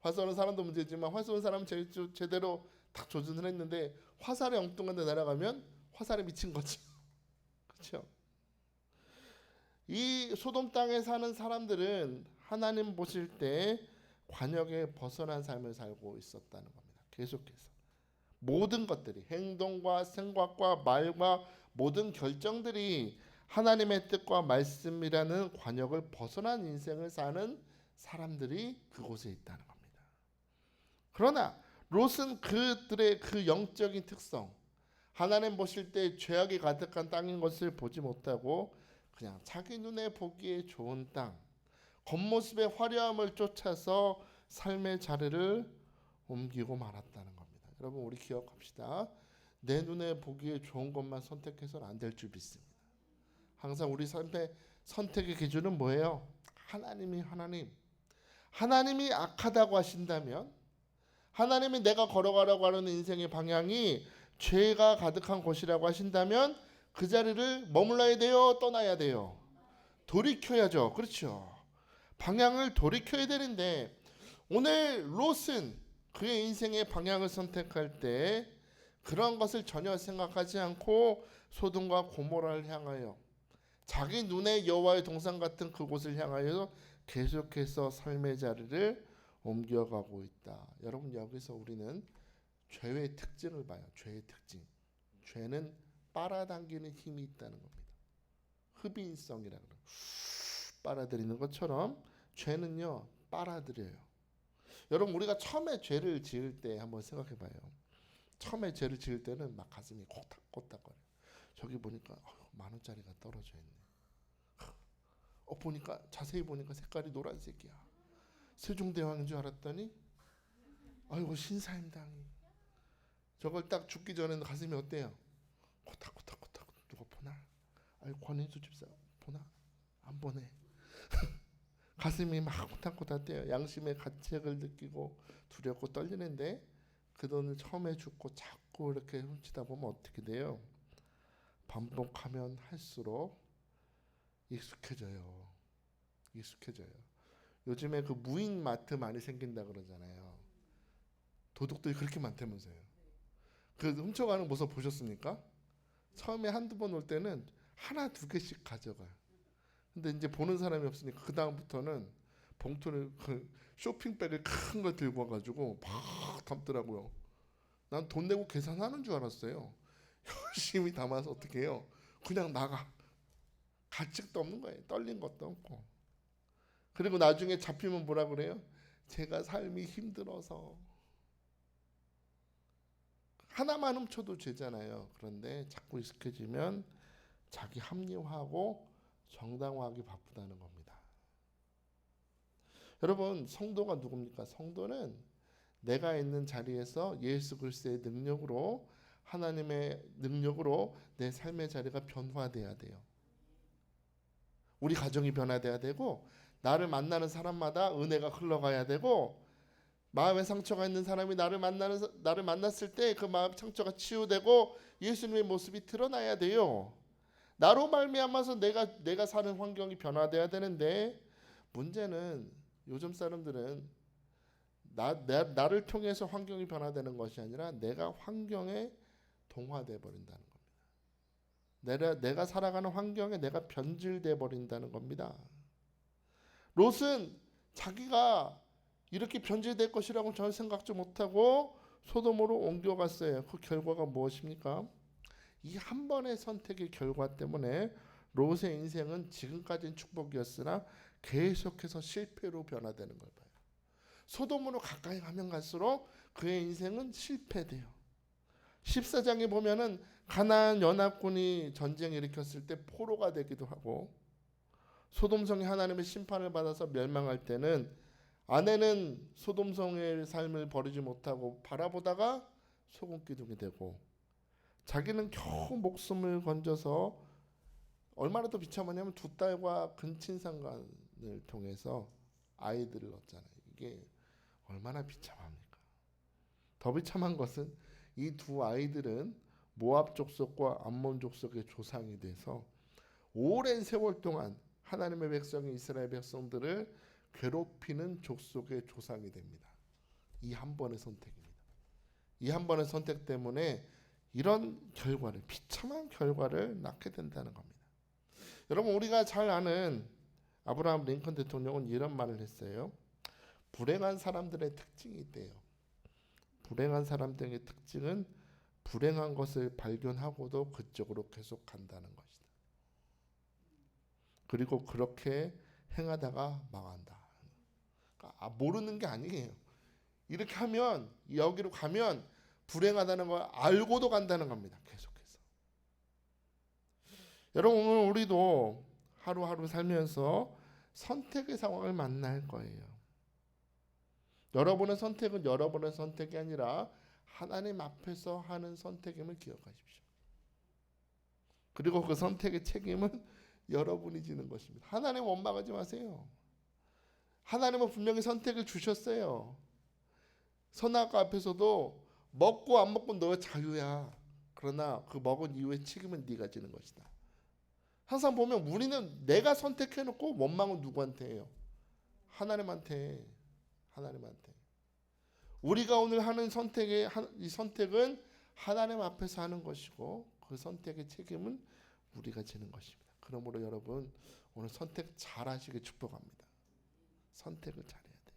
활 쏘는 사람도 문제지만 활 쏘는 사람은 제대로 딱 조준을 했는데 화살이 엉뚱한 데 날아가면 화살에 미친 거죠. 그렇죠? 이 소돔 땅에 사는 사람들은 하나님 보실 때 관역에 벗어난 삶을 살고 있었다는 겁니다. 계속해서 모든 것들이 행동과 생각과 말과 모든 결정들이 하나님의 뜻과 말씀이라는 관역을 벗어난 인생을 사는 사람들이 그곳에 있다는 겁니다. 그러나 롯은 그들의 그 영적인 특성, 하나님 보실 때 죄악이 가득한 땅인 것을 보지 못하고 그냥 자기 눈에 보기에 좋은 땅, 겉모습의 화려함을 쫓아서 삶의 자리를 옮기고 말았다는 겁니다. 여러분 우리 기억합시다. 내 눈에 보기에 좋은 것만 선택해서는 안 될 줄 믿습니다. 항상 우리 삶의 선택의 기준은 뭐예요? 하나님이 악하다고 하신다면, 하나님이 내가 걸어가려고 하는 인생의 방향이 죄가 가득한 곳이라고 하신다면 그 자리를 머물러야 돼요? 떠나야 돼요? 돌이켜야죠. 그렇죠. 방향을 돌이켜야 되는데 오늘 롯은 그의 인생의 방향을 선택할 때 그런 것을 전혀 생각하지 않고 소돔과 고모라를 향하여 자기 눈에 여호와의 동산 같은 그곳을 향하여 계속해서 삶의 자리를 옮겨가고 있다. 여러분 여기서 우리는 죄의 특징을 봐요. 죄의 특징. 죄는 빨아당기는 힘이 있다는 겁니다. 흡인성이라 그래요. 빨아들이는 것처럼 죄는요 빨아들여요. 여러분 우리가 처음에 죄를 지을 때 한번 생각해 봐요. 처음에 죄를 지을 때는 막 가슴이 콕닥콕닥거려요. 저기 보니까 10,000원짜리가 떨어져 있네. 보니까 자세히 보니까 색깔이 노란색이야. 세종대왕인 줄 알았더니 아이고 신사임당이. 저걸 딱 죽기 전에는 가슴이 어때요? 코닥코닥코닥. 누가 보나? 아이고 권인수 집사 보나? 안 보네. 가슴이 막 코닥코닥 뛰어요. 양심의 가책을 느끼고 두렵고 떨리는데 그 돈을 처음에 죽고 자꾸 이렇게 훔치다 보면 어떻게 돼요? 반복하면 할수록 익숙해져요. 요즘에 그 무인 마트 많이 생긴다 그러잖아요. 도둑들이 그렇게 많다면서요. 그 훔쳐가는 모습 보셨습니까? 처음에 한두 번 올 때는 하나 두 개씩 가져가요. 근데 이제 보는 사람이 없으니까 그 다음부터는 봉투를 그 쇼핑백을 큰 거 들고 와가지고 막 담더라고요. 난 돈 내고 계산하는 줄 알았어요. 열심히 담아서 어떻게 해요? 그냥 나가. 가책도 없는 거예요. 떨린 것도 없고. 그리고 나중에 잡히면 뭐라 그래요? 제가 삶이 힘들어서. 하나만 훔쳐도 죄잖아요. 그런데 자꾸 익숙해지면 자기 합리화하고 정당화하기 바쁘다는 겁니다. 여러분 성도가 누굽니까? 성도는 내가 있는 자리에서 예수 그리스도의 능력으로, 하나님의 능력으로 내 삶의 자리가 변화돼야 돼요. 우리 가정이 변화돼야 되고, 나를 만나는 사람마다 은혜가 흘러가야 되고, 마음에 상처가 있는 사람이 나를 만났을 때 그 마음 상처가 치유되고 예수님의 모습이 드러나야 돼요. 나로 말미암아서 내가 사는 환경이 변화돼야 되는데, 문제는 요즘 사람들은 나를 통해서 환경이 변화되는 것이 아니라 내가 환경에 동화돼 버린다는 겁니다. 내가 살아가는 환경에 내가 변질돼 버린다는 겁니다. 롯은 자기가 이렇게 변질될 것이라고 전혀 생각도 못하고 소돔으로 옮겨갔어요. 그 결과가 무엇입니까? 이 한 번의 선택의 결과 때문에 롯의 인생은 지금까지는 축복이었으나 계속해서 실패로 변화되는 걸 봐요. 소돔으로 가까이 가면 갈수록 그의 인생은 실패돼요. 14장에 보면은 가나안 연합군이 전쟁 일으켰을 때 포로가 되기도 하고, 소돔성이 하나님의 심판을 받아서 멸망할 때는 아내는 소돔성의 삶을 버리지 못하고 바라보다가 소금기둥이 되고, 자기는 겨우 목숨을 건져서 얼마나 더 비참하냐면 두 딸과 근친상간을 통해서 아이들을 얻잖아요. 이게 얼마나 비참합니까? 더 비참한 것은 이 두 아이들은 모압 족속과 암몬 족속의 조상이 돼서 오랜 세월 동안 하나님의 백성인 이스라엘 백성들을 괴롭히는 족속의 조상이 됩니다. 이 한 번의 선택입니다. 이 한 번의 선택 때문에 이런 결과를, 비참한 결과를 낳게 된다는 겁니다. 여러분 우리가 잘 아는 아브라함 링컨 대통령은 이런 말을 했어요. 불행한 사람들의 특징이 있대요. 불행한 사람들의 특징은 불행한 것을 발견하고도 그쪽으로 계속 간다는 것이다. 그리고 그렇게 행하다가 망한다. 그러니까 모르는 게 아니에요. 이렇게 하면 여기로 가면 불행하다는 걸 알고도 간다는 겁니다. 계속해서. 여러분 오늘 우리도 하루하루 살면서 선택의 상황을 만날 거예요. 여러분의 선택은 여러분의 선택이 아니라 하나님 앞에서 하는 선택임을 기억하십시오. 그리고 그 선택의 책임은 여러분이 지는 것입니다. 하나님 원망하지 마세요. 하나님은 분명히 선택을 주셨어요. 선악과 앞에서도 먹고 안 먹고 너 자유야. 그러나 그 먹은 이후의 책임은 네가 지는 것이다. 항상 보면 우리는 내가 선택해놓고 원망은 누구한테 해요? 하나님한테. 우리가 오늘 하는 이 선택은 하나님 앞에서 하는 것이고 그 선택의 책임은 우리가 지는 것입니다. 그러므로 여러분 오늘 선택 잘 하시길 축복합니다. 선택을 잘해야 돼요.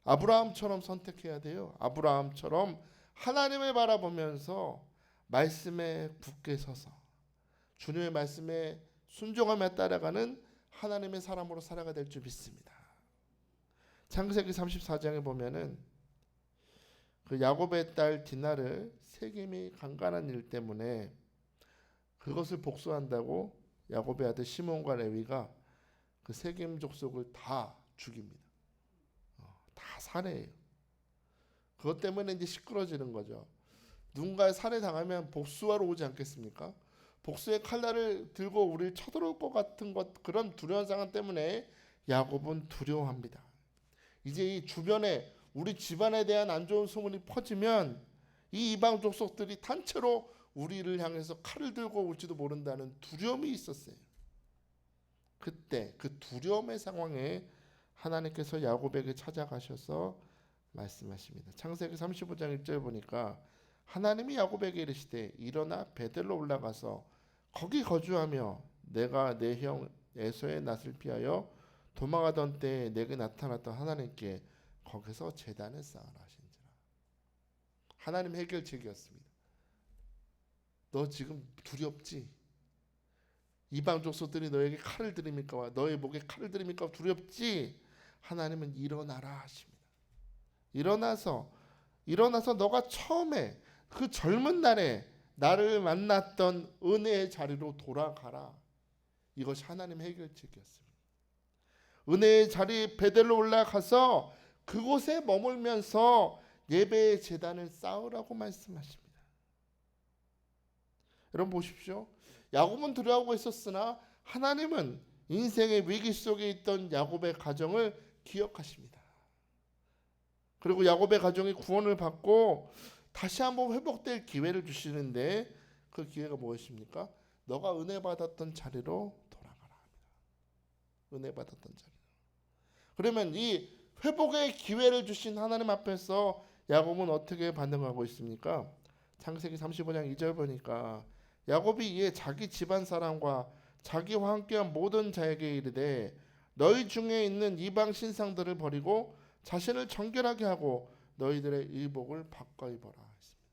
아브라함처럼 선택해야 돼요. 아브라함처럼 하나님을 바라보면서 말씀에 굳게 서서 주님의 말씀에 순종하며 따라가는 하나님의 사람으로 살아가 될 줄 믿습니다. 창세기 34장에 보면은 그 야곱의 딸 디나를 세겜이 강간한 일 때문에 그것을 복수한다고 야곱의 아들 시몬과 레위가 그 세겜 족속을 다 죽입니다. 다 살해해요. 그것 때문에 이제 시끄러지는 거죠. 누군가 살해당하면 복수하러 오지 않겠습니까? 복수의 칼날을 들고 우리를 쳐들어올 것 같은 그런 두려운 상황 때문에 야곱은 두려워합니다. 이제 이 주변에 우리 집안에 대한 안 좋은 소문이 퍼지면 이 이방 족속들이 단체로 우리를 향해서 칼을 들고 올지도 모른다는 두려움이 있었어요. 그때 그 두려움의 상황에 하나님께서 야곱에게 찾아가셔서 말씀하십니다. 창세기 35장 1절 보니까 하나님이 야곱에게 이르시되 일어나 베델로 올라가서 거기 거주하며 내가 내 형 에서의 낯을 피하여 도망하던 때에 내게 나타났던 하나님께 거기서 제단을 쌓아라 하신지라. 하나님 해결책이었습니다. 너 지금 두렵지? 이방 족속들이 너에게 칼을 들이밀까 너의 목에 칼을 들이밀까 두렵지? 하나님은 일어나라 하십니다. 일어나서 너가 처음에 그 젊은 날에 나를 만났던 은혜의 자리로 돌아가라. 이것이 하나님의 해결책이었습니다. 은혜의 자리 베델로 올라가서 그곳에 머물면서 예배의 제단을 쌓으라고 말씀하십니다. 여러분 보십시오. 야곱은 두려워하고 있었으나 하나님은 인생의 위기 속에 있던 야곱의 가정을 기억하십니다. 그리고 야곱의 가정이 구원을 받고 다시 한번 회복될 기회를 주시는데 그 기회가 무엇입니까? 너가 은혜 받았던 자리로 돌아가라 합니다. 은혜 받았던 자리. 그러면 이 회복의 기회를 주신 하나님 앞에서 야곱은 어떻게 반응하고 있습니까? 창세기 35장 2절 보니까 야곱이 이에 자기 집안 사람과 자기와 함께한 모든 자에게 이르되 너희 중에 있는 이방 신상들을 버리고 자신을 정결하게 하고 너희들의 의복을 바꿔 입어라 했습니다.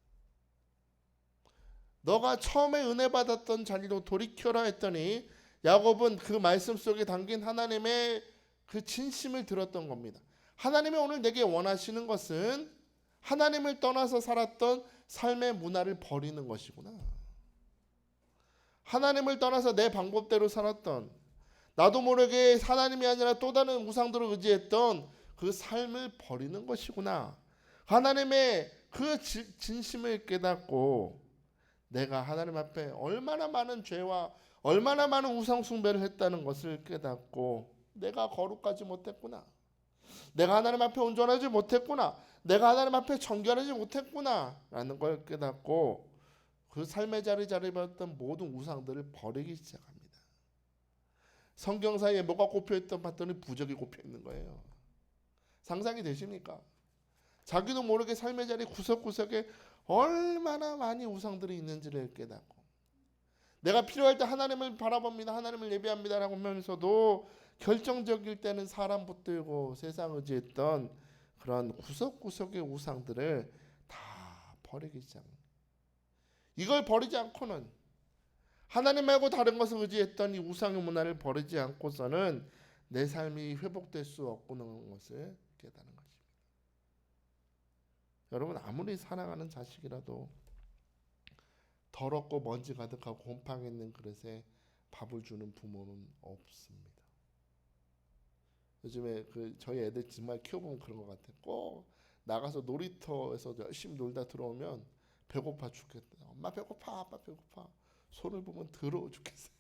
너가 처음에 은혜 받았던 자리로 돌이켜라 했더니 야곱은 그 말씀 속에 담긴 하나님의 그 진심을 들었던 겁니다. 하나님이 오늘 내게 원하시는 것은 하나님을 떠나서 살았던 삶의 문화를 버리는 것이구나. 하나님을 떠나서 내 방법대로 살았던 나도 모르게 하나님이 아니라 또 다른 우상들을 의지했던 그 삶을 버리는 것이구나. 하나님의 그 진심을 깨닫고 내가 하나님 앞에 얼마나 많은 죄와 얼마나 많은 우상 숭배를 했다는 것을 깨닫고 내가 거룩하지 못했구나. 내가 하나님 앞에 온전하지 못했구나. 내가 하나님 앞에 정결하지 못했구나 라는 걸 깨닫고 그 삶의 자리 받았던 모든 우상들을 버리기 시작합니다. 성경사에 뭐가 꼽혀있던 봤더니 부적이 꼽혀있는 거예요. 상상이 되십니까? 자기도 모르게 삶의 자리 구석구석에 얼마나 많이 우상들이 있는지를 깨닫고 내가 필요할 때 하나님을 바라봅니다. 하나님을 예배합니다 라고 하면서도 결정적일 때는 사람 붙들고 세상 의지했던 그런 구석구석의 우상들을 다 버리기 시작합니다. 이걸 버리지 않고는 하나님 말고 다른 것을 의지했던 이 우상의 문화를 버리지 않고서는 내 삶이 회복될 수 없구나 것을 깨닫는 것입니다. 여러분, 아무리 사랑하는 자식이라도 더럽고 먼지 가득하고 곰팡이 있는 그릇에 밥을 주는 부모는 없습니다. 요즘에 저희 애들 정말 키워보면 그런 것 같아요. 꼭 나가서 놀이터에서 열심히 놀다 들어오면 배고파 죽겠다. 엄마 배고파, 아빠 배고파. 손을 보면 더러워 죽겠어요.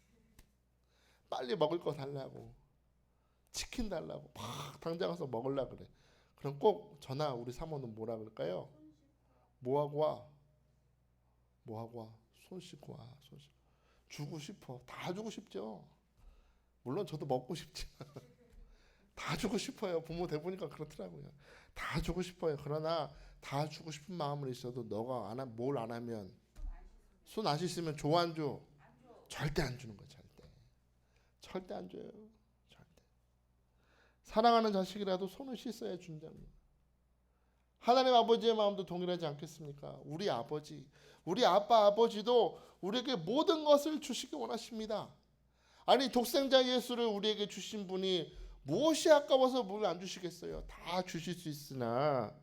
빨리 먹을 거 달라고, 치킨 달라고 막 당장 가서 먹으려 그래. 그럼 꼭 전화, 우리 사모는 뭐라 그럴까요? 뭐하고 와? 뭐하고 와? 손 씻고 와. 손 씻고. 주고 싶어. 다 주고 싶죠. 물론 저도 먹고 싶지만 다 주고 싶어요. 부모 돼보니까 그렇더라고요. 다 주고 싶어요. 그러나 다 주고 싶은 마음은 있어도 너가 뭘 안 하면, 손 안 씻으면 줘 안 줘? 절대 안 주는 거예요. 절대 안 줘요. 절대. 사랑하는 자식이라도 손을 씻어야 준다는 거예요. 하나님 아버지의 마음도 동일하지 않겠습니까? 우리 아버지, 우리 아빠 아버지도 우리에게 모든 것을 주시기 원하십니다. 아니, 독생자 예수를 우리에게 주신 분이 무엇이 아까워서 뭘 안 주시겠어요? 다 주실 수 있으나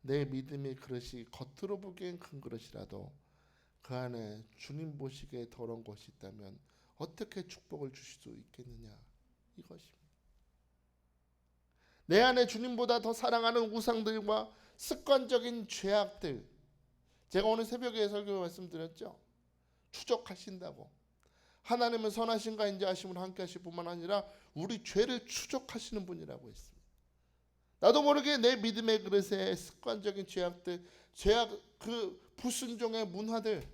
내 믿음의 그릇이 겉으로 보기엔 큰 그릇이라도 그 안에 주님 보시기에 더러운 것이 있다면 어떻게 축복을 주실 수 있겠느냐, 이것입니다. 내 안에 주님보다 더 사랑하는 우상들과 습관적인 죄악들, 제가 오늘 새벽에 설교 말씀드렸죠. 추적하신다고. 하나님은 선하신가 인자하심을 함께 하실 뿐만 아니라 우리 죄를 추적하시는 분이라고 했습니다. 나도 모르게 내 믿음의 그릇에 습관적인 죄악들, 그 불순종의 문화들,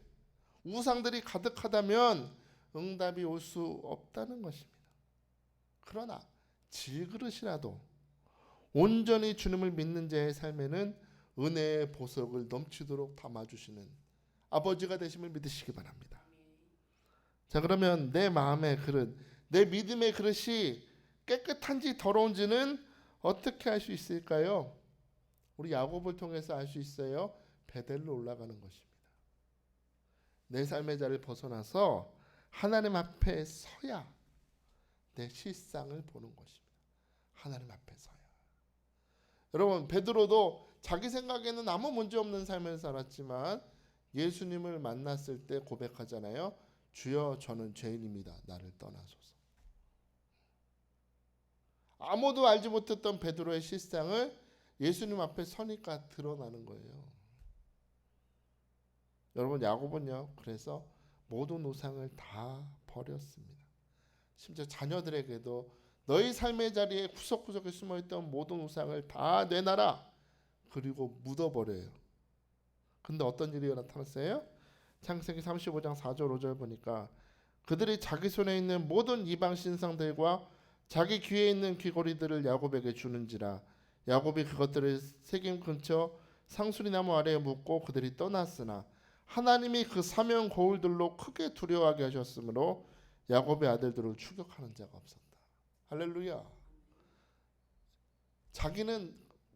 우상들이 가득하다면 응답이 올 수 없다는 것입니다. 그러나 질그릇이라도 온전히 주님을 믿는 자의 삶에는 은혜의 보석을 넘치도록 담아주시는 아버지가 되심을 믿으시기 바랍니다. 자, 그러면 내 마음의 그릇, 내 믿음의 그릇이 깨끗한지 더러운지는 어떻게 알 수 있을까요? 우리 야곱을 통해서 알 수 있어요. 베델로 올라가는 것입니다. 내 삶의 자리를 벗어나서 하나님 앞에 서야 내 실상을 보는 것입니다. 하나님 앞에 서야. 여러분, 베드로도 자기 생각에는 아무 문제 없는 삶을 살았지만 예수님을 만났을 때 고백하잖아요. 주여, 저는 죄인입니다. 나를 떠나소서. 아무도 알지 못했던 베드로의 실상을 예수님 앞에 서니까 드러나는 거예요. 여러분, 야곱은요, 그래서 모든 우상을 다 버렸습니다. 심지어 자녀들에게도 너희 삶의 자리에 구석구석에 숨어있던 모든 우상을 다 내놔라. 그리고 묻어버려요. 근데 어떤 일이 나타났어요? 창세기 35장 4절 5절 보니까 그들이 자기 손에 있는 모든 이방 신상들과 자기 귀에 있는 귀고리들을 야곱에게 주는지라. 야곱이 그것들을 세겜 근처 상수리나무 아래에 묻고 그들이 떠났으나 하나님이 그 사면 거울들로 크게 두려워하게 하셨으므로 야곱의 아들들을 추격하는 자가 없었다. 할렐루야. 자기는,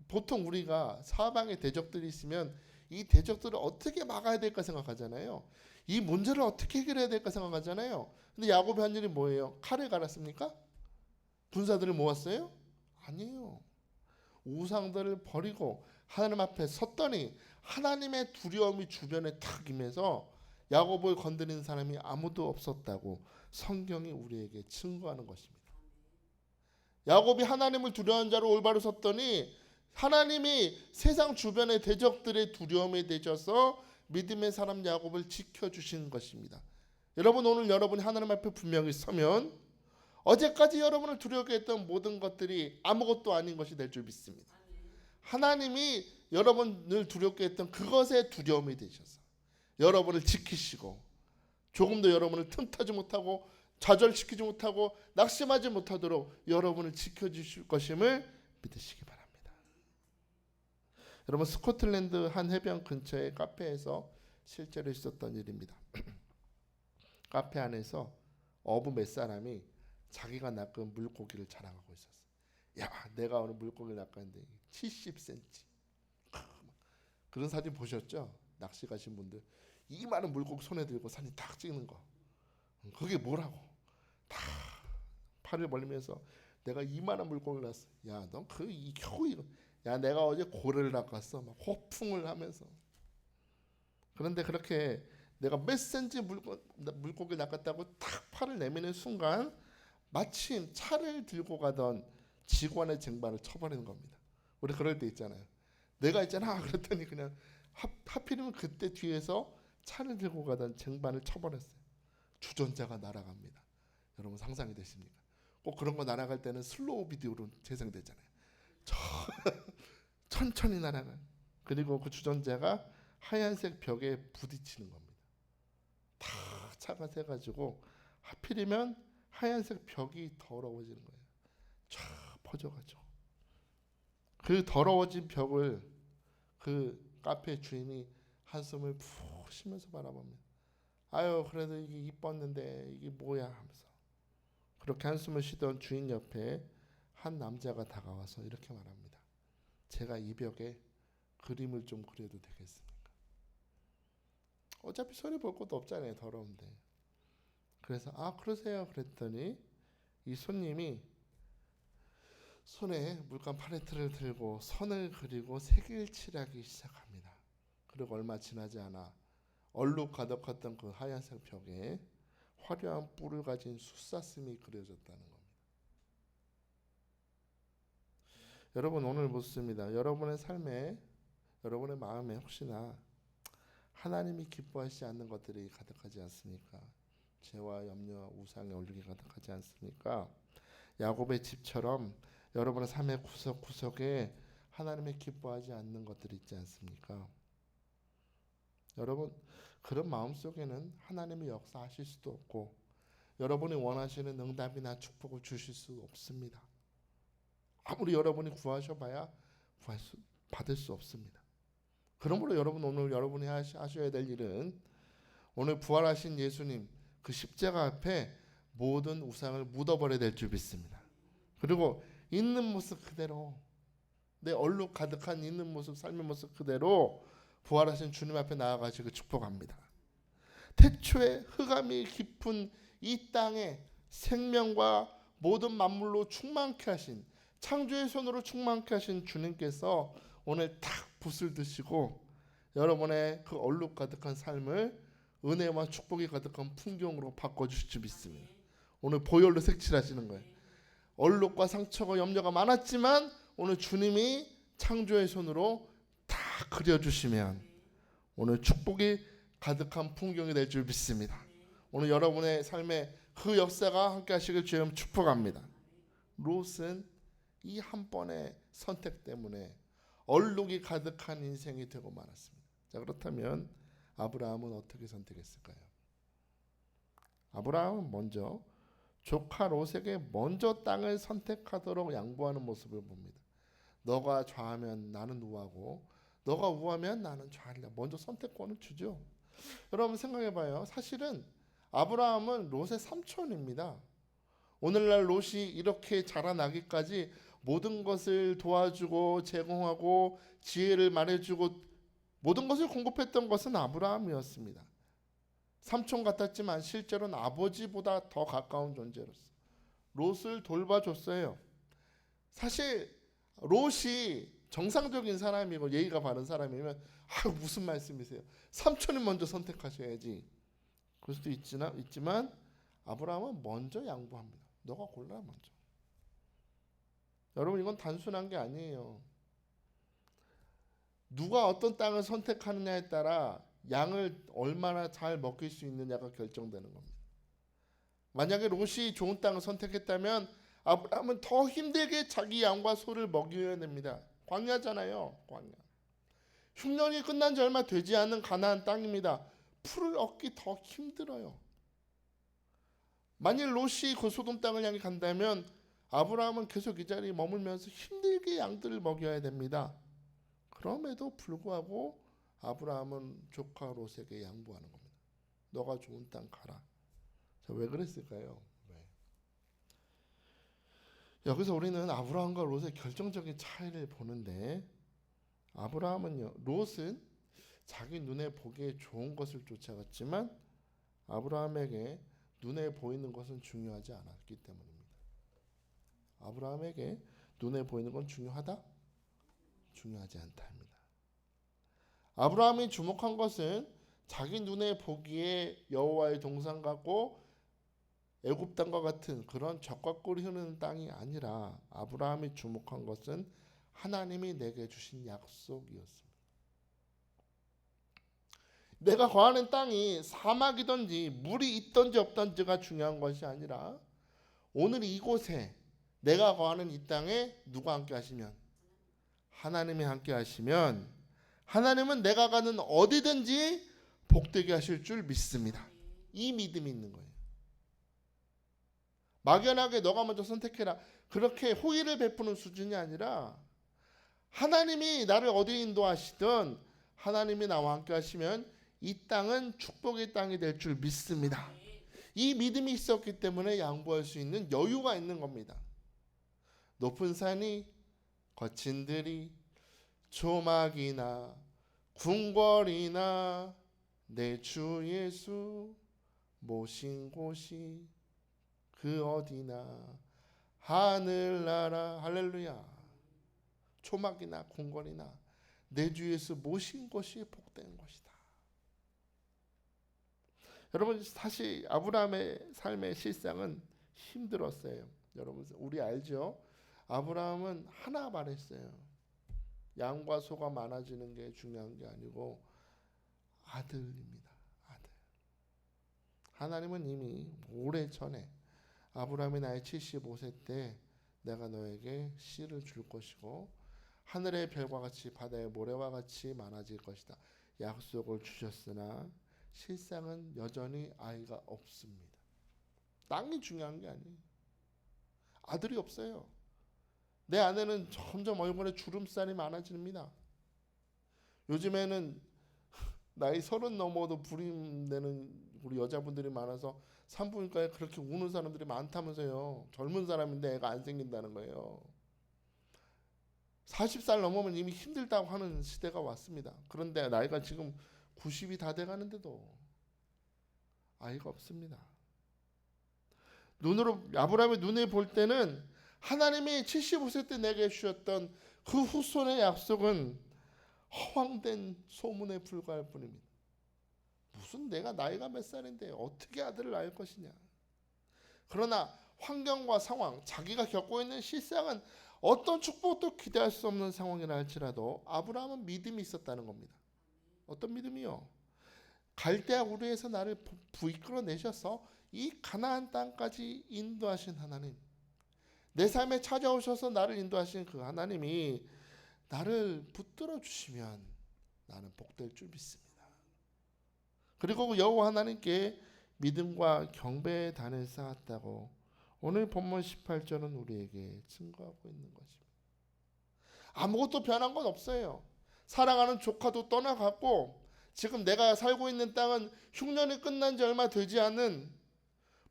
보통 우리가 사방에 대적들이 있으면 이 대적들을 어떻게 막아야 될까 생각하잖아요. 이 문제를 어떻게 해결해야 될까 생각하잖아요. 근데 야곱이 한 일이 뭐예요? 칼을 갈았습니까? 군사들을 모았어요? 아니에요. 우상들을 버리고 하나님 앞에 섰더니 하나님의 두려움이 주변에 탁 임해서 야곱을 건드리는 사람이 아무도 없었다고 성경이 우리에게 증거하는 것입니다. 야곱이 하나님을 두려워하는 자로 올바로 섰더니 하나님이 세상 주변의 대적들의 두려움에 대셔서 믿음의 사람 야곱을 지켜주신 것입니다. 여러분, 오늘 여러분이 하나님 앞에 분명히 서면 어제까지 여러분을 두려워하게 했던 모든 것들이 아무것도 아닌 것이 될 줄 믿습니다. 하나님이 여러분을 두렵게 했던 그것에 두려움이 되셔서 여러분을 지키시고 조금도 여러분을 틈타지 못하고 좌절시키지 못하고 낙심하지 못하도록 여러분을 지켜주실 것임을 믿으시기 바랍니다. 여러분, 스코틀랜드 한 해변 근처의 카페에서 실제로 있었던 일입니다. 카페 안에서 어부 몇 사람이 자기가 낚은 물고기를 자랑하고 있었어요. 야, 내가 오늘 물고기를 낚았는데 70cm. 그런 사진 보셨죠? 낚시 가신 분들 이 많은 물고기 손에 들고 사진 딱 찍는 거. 그게 뭐라고? 다 팔을 벌리면서 내가 이만한 물고기를 놨어. 야, 너 그 겨우 이거. 야, 내가 어제 고래를 낚았어. 막 호풍을 하면서. 그런데 그렇게 내가 몇 센치 물고기를 낚았다고 탁 팔을 내미는 순간 마침 차를 들고 가던 직원의 쟁반을 쳐버리는 겁니다. 우리 그럴 때 있잖아요. 내가 있잖아 그랬더니 그냥 하필이면 그때 뒤에서 차를 들고 가던 쟁반을 쳐버렸어요. 주전자가 날아갑니다. 여러분 상상이 되십니까? 꼭 그런 거 날아갈 때는 슬로우 비디오로 재생되잖아요. 천천히 날아가. 그리고 그 주전자가 하얀색 벽에 부딪히는 겁니다. 다 차가 새가지고 하필이면 하얀색 벽이 더러워지는 거예요. 쫙 퍼져가지고 그 더러워진 벽을 그 카페 주인이 한숨을 푹 쉬면서 바라봅니다. 아유 그래도 이게 이뻤는데 이게 뭐야 하면서 그렇게 한숨을 쉬던 주인 옆에 한 남자가 다가와서 이렇게 말합니다. 제가 이 벽에 그림을 좀 그려도 되겠습니까? 어차피 손해 볼 것도 없잖아요. 더러운데. 그래서 아 그러세요 그랬더니 이 손님이 손에 물감 팔레트를 들고 선을 그리고 색을 칠하기 시작합니다. 그리고 얼마 지나지 않아 얼룩 가득했던 그 하얀색 벽에 화려한 뿔을 가진 숫사슴이 그려졌다는 겁니다. 여러분 오늘 묻습니다. 여러분의 삶에 여러분의 마음에 혹시나 하나님이 기뻐하시지 않는 것들이 가득하지 않습니까? 죄와 염려와 우상의 얼룩이 가득하지 않습니까? 야곱의 집처럼 여러분의 삶의 구석구석에 하나님이 기뻐하지 않는 것들이 있지 않습니까? 여러분 그런 마음속에는 하나님이 역사하실 수도 없고 여러분이 원하시는 응답이나 축복을 주실 수 없습니다. 아무리 여러분이 구하셔봐야 받을 수 없습니다. 그러므로 여러분 오늘 여러분이 하셔야 될 일은 오늘 부활하신 예수님 그 십자가 앞에 모든 우상을 묻어버려야 될 줄 믿습니다. 그리고 있는 모습 그대로 내 얼룩 가득한 있는 모습 삶의 모습 그대로 부활하신 주님 앞에 나아가시고 축복합니다. 태초에 흑암이 깊은 이 땅에 생명과 모든 만물로 충만케 하신 창조의 손으로 충만케 하신 주님께서 오늘 탁 붓을 드시고 여러분의 그 얼룩 가득한 삶을 은혜와 축복이 가득한 풍경으로 바꿔주실 줄 믿습니다. 오늘 보혈로 색칠하시는 거예요. 얼룩과 상처가 염려가 많았지만 오늘 주님이 창조의 손으로 다 그려주시면 오늘 축복이 가득한 풍경이 될 줄 믿습니다. 오늘 여러분의 삶에 그 역사가 함께 하시길 주님 축복합니다. 롯은 이 한 번의 선택 때문에 얼룩이 가득한 인생이 되고 말았습니다. 자 그렇다면 아브라함은 어떻게 선택했을까요? 아브라함은 먼저 조카 롯에게 먼저 땅을 선택하도록 양보하는 모습을 봅니다. 너가 좌하면 나는 우하고 너가 우하면 나는 좌하리라. 먼저 선택권을 주죠. 여러분 생각해봐요. 사실은 아브라함은 롯의 삼촌입니다. 오늘날 롯이 이렇게 자라나기까지 모든 것을 도와주고 제공하고 지혜를 말해주고 모든 것을 공급했던 것은 아브라함이었습니다. 삼촌 같았지만 실제로는 아버지보다 더 가까운 존재로서 롯을 돌봐줬어요. 사실 롯이 정상적인 사람이고 예의가 바른 사람이면 무슨 말씀이세요? 삼촌이 먼저 선택하셔야지. 그럴 수도 있지만 아브라함은 먼저 양보합니다. 너가 골라 먼저. 여러분 이건 단순한 게 아니에요. 누가 어떤 땅을 선택하느냐에 따라 양을 얼마나 잘 먹일 수 있느냐가 결정되는 겁니다. 만약에 롯이 좋은 땅을 선택했다면 아브라함은 더 힘들게 자기 양과 소를 먹여야 됩니다. 광야잖아요. 광야. 흉년이 끝난 지 얼마 되지 않은 가나안 땅입니다. 풀을 얻기 더 힘들어요. 만일 롯이 그 소돔 땅을 향해 간다면 아브라함은 계속 이 자리에 머물면서 힘들게 양들을 먹여야 됩니다. 그럼에도 불구하고 아브라함은 조카 롯에게 양보하는 겁니다. 너가 좋은 땅 가라. 자, 왜 그랬을까요? 여기서 우리는 아브라함과 롯의 결정적인 차이를 보는데 아브라함은요, 롯은 자기 눈에 보기에 좋은 것을 쫓아갔지만 아브라함에게 눈에 보이는 것은 중요하지 않았기 때문입니다. 아브라함에게 눈에 보이는 건 중요하다? 중요하지 않다 합니다. 아브라함이 주목한 것은 자기 눈에 보기에 여호와의 동산 같고 애굽 땅과 같은 그런 젖과 꿀이 흐르는 땅이 아니라 아브라함이 주목한 것은 하나님이 내게 주신 약속이었습니다. 내가 거하는 땅이 사막이든지 물이 있든지 없든지가 중요한 것이 아니라 오늘 이곳에 내가 거하는 이 땅에 누가 함께 하시면 하나님이 함께 하시면 하나님은 내가 가는 어디든지 복되게 하실 줄 믿습니다. 이 믿음이 있는 거예요. 막연하게 너가 먼저 선택해라 그렇게 호의를 베푸는 수준이 아니라 하나님이 나를 어디 인도하시든 하나님이 나와 함께 하시면 이 땅은 축복의 땅이 될 줄 믿습니다. 이 믿음이 있었기 때문에 양보할 수 있는 여유가 있는 겁니다. 높은 산이 거친 들이 조막이나 궁궐이나 내 주 예수 모신 곳이 그 어디나 하늘나라 할렐루야 초막이나 궁궐이나 내 주 예수 모신 곳이 복된 곳이다. 여러분 사실 아브라함의 삶의 실상은 힘들었어요. 여러분 우리 알죠? 아브라함은 하나 바랬어요. 양과 소가 많아지는 게 중요한 게 아니고 아들입니다. 아들. 하나님은 이미 오래전에 아브라함이 나이 75세 때 내가 너에게 씨를 줄 것이고 하늘의 별과 같이 바다의 모래와 같이 많아질 것이다. 약속을 주셨으나 실상은 여전히 아이가 없습니다. 땅이 중요한 게 아니에요. 아들이 없어요. 내 아내는 점점 얼굴에 주름살이 많아집니다. 요즘에는 나이 30 넘어도 불임되는 우리 여자분들이 많아서 산부인과에 그렇게 우는 사람들이 많다면서요. 젊은 사람인데 애가 안 생긴다는 거예요. 40살 넘으면 이미 힘들다고 하는 시대가 왔습니다. 그런데 나이가 지금 90이 다 돼가는데도 아이가 없습니다. 아브라함의 눈에 볼 때는 하나님이 75세 때 내게 주셨던 그 후손의 약속은 허황된 소문에 불과할 뿐입니다. 무슨 내가 나이가 몇 살인데 어떻게 아들을 낳을 것이냐. 그러나 환경과 상황, 자기가 겪고 있는 실상은 어떤 축복도 기대할 수 없는 상황이라 할지라도 아브라함은 믿음이 있었다는 겁니다. 어떤 믿음이요? 갈대아 우르에서 나를 이끌어내셔서 이 가나안 땅까지 인도하신 하나님, 내 삶에 찾아오셔서 나를 인도하신 그 하나님이 나를 붙들어 주시면 나는 복될 줄 믿습니다. 그리고 여호와 하나님께 믿음과 경배의 단을 쌓았다고 오늘 본문 18절은 우리에게 증거하고 있는 것입니다. 아무것도 변한 건 없어요. 사랑하는 조카도 떠나갔고 지금 내가 살고 있는 땅은 흉년이 끝난 지 얼마 되지 않은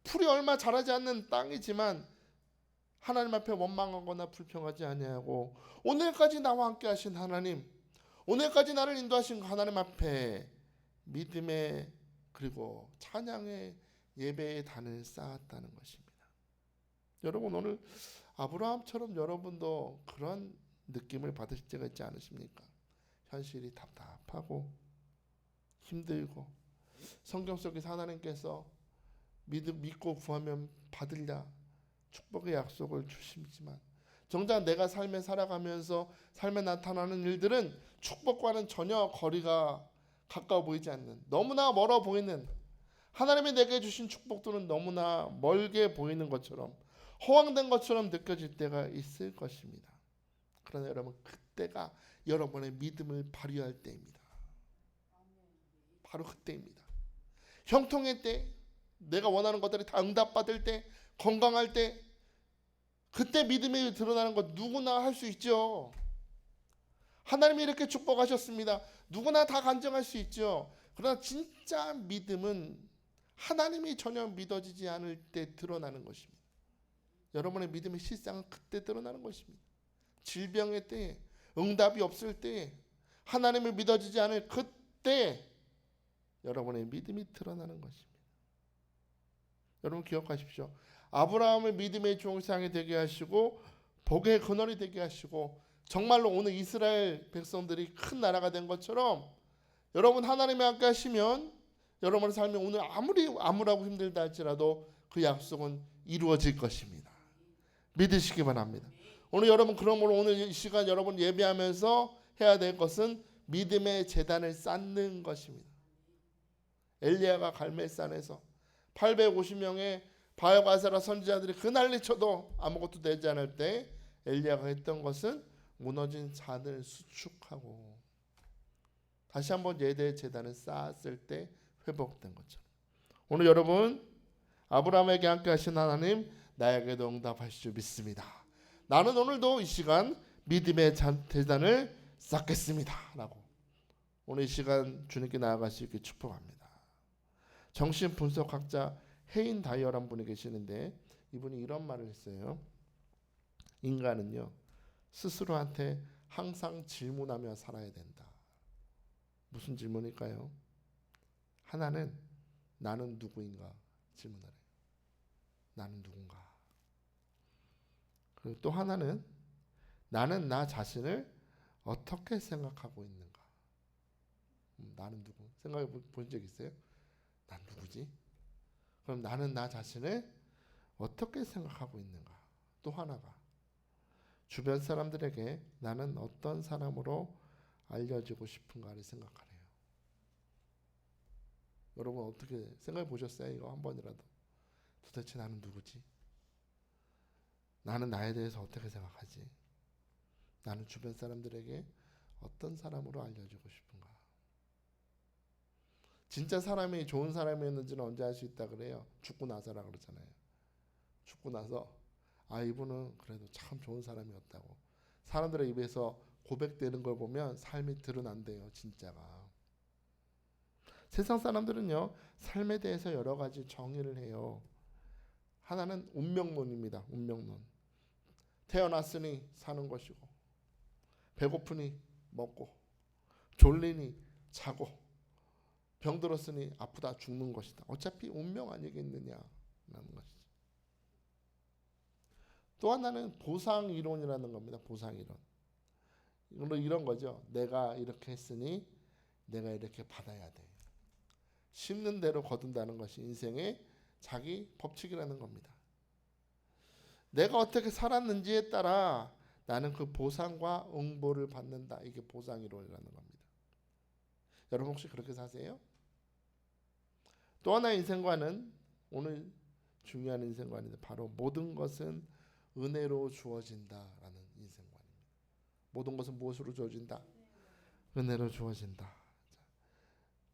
풀이 얼마 자라지 않는 땅이지만 하나님 앞에 원망하거나 불평하지 아니하고 오늘까지 나와 함께 하신 하나님, 오늘까지 나를 인도하신 하나님 앞에 믿음의 그리고 찬양의 예배의 단을 쌓았다는 것입니다. 여러분 오늘 아브라함처럼 여러분도 그런 느낌을 받으실 때가 있지 않으십니까? 현실이 답답하고 힘들고 성경 속에서 하나님께서 믿고 구하면 받으리라 축복의 약속을 주시지만 정작 내가 삶에 살아가면서 삶에 나타나는 일들은 축복과는 전혀 거리가 가까워 보이지 않는 너무나 멀어 보이는 하나님이 내게 주신 축복들은 너무나 멀게 보이는 것처럼 허황된 것처럼 느껴질 때가 있을 것입니다. 그러나 여러분 그때가 여러분의 믿음을 발휘할 때입니다. 바로 그때입니다. 형통의 때 내가 원하는 것들이 다 응답받을 때 건강할 때 그때 믿음이 드러나는 것 누구나 할 수 있죠. 하나님이 이렇게 축복하셨습니다. 누구나 다 간증할 수 있죠. 그러나 진짜 믿음은 하나님이 전혀 믿어지지 않을 때 드러나는 것입니다. 여러분의 믿음의 실상은 그때 드러나는 것입니다. 질병의 때에 응답이 없을 때에 하나님을 믿어지지 않을 그때 여러분의 믿음이 드러나는 것입니다. 여러분 기억하십시오. 아브라함을 믿음의 종상이 되게 하시고 복의 근원이 되게 하시고 정말로 오늘 이스라엘 백성들이 큰 나라가 된 것처럼 여러분 하나님이 함께 하시면 여러분의 삶이 오늘 아무라고 힘들다 할지라도 그 약속은 이루어질 것입니다. 믿으시기 바랍니다. 오늘 여러분 그러므로 오늘 이 시간 여러분 예배하면서 해야 될 것은 믿음의 제단을 쌓는 것입니다. 엘리야가 갈멜산에서 850명의 바알과 아세라 선지자들이 그 난리 쳐도 아무것도 되지 않을 때 엘리야가 했던 것은 무너진 산을 수축하고 다시 한번 예대 제단을 쌓았을 때 회복된 것처럼 오늘 여러분 아브라함에게 함께 하신 하나님 나에게도 응답하실 줄 믿습니다. 나는 오늘도 이 시간 믿음의 제단을 쌓겠습니다 라고 오늘 이 시간 주님께 나아갈 수 있게 축복합니다. 정신분석학자 헤인 다이어라는 분이 계시는데 이분이 이런 말을 했어요. 인간은요 스스로한테 항상 질문하며 살아야 된다. 무슨 질문일까요? 하나는 나는 누구인가 질문하래요. 나는 누군가. 그리고 또 하나는 나는 나 자신을 어떻게 생각하고 있는가. 나는 누구? 생각해 본 적 있어요? 난 누구지? 그럼 나는 나 자신을 어떻게 생각하고 있는가. 또 하나가 주변 사람들에게 나는 어떤 사람으로 알려지고 싶은가를 생각하래요. 여러분 어떻게 생각해 보셨어요? 이거 한 번이라도. 도대체 나는 누구지? 나는 나에 대해서 어떻게 생각하지? 나는 주변 사람들에게 어떤 사람으로 알려지고 싶은가? 진짜 사람이 좋은 사람이었는지는 언제 알 수 있다 그래요? 죽고 나서라 그러잖아요. 죽고 나서 이분은 그래도 참 좋은 사람이었다고 사람들의 입에서 고백되는 걸 보면 삶이 드러난대요. 진짜가. 세상 사람들은요 삶에 대해서 여러 가지 정의를 해요. 하나는 운명론입니다. 운명론. 태어났으니 사는 것이고 배고프니 먹고 졸리니 자고 병들었으니 아프다 죽는 것이다. 어차피 운명 아니겠느냐라는 것이죠. 또 하나는 보상이론이라는 겁니다. 보상이론. 이런 거죠. 내가 이렇게 했으니 내가 이렇게 받아야 돼. 심는 대로 거둔다는 것이 인생의 자기 법칙이라는 겁니다. 내가 어떻게 살았는지에 따라 나는 그 보상과 응보를 받는다. 이게 보상이론이라는 겁니다. 여러분 혹시 그렇게 사세요? 또 하나의 인생관은 오늘 중요한 인생관인데 바로 모든 것은 은혜로 주어진다라는 인생관입니다. 모든 것은 무엇으로 주어진다? 은혜로 주어진다.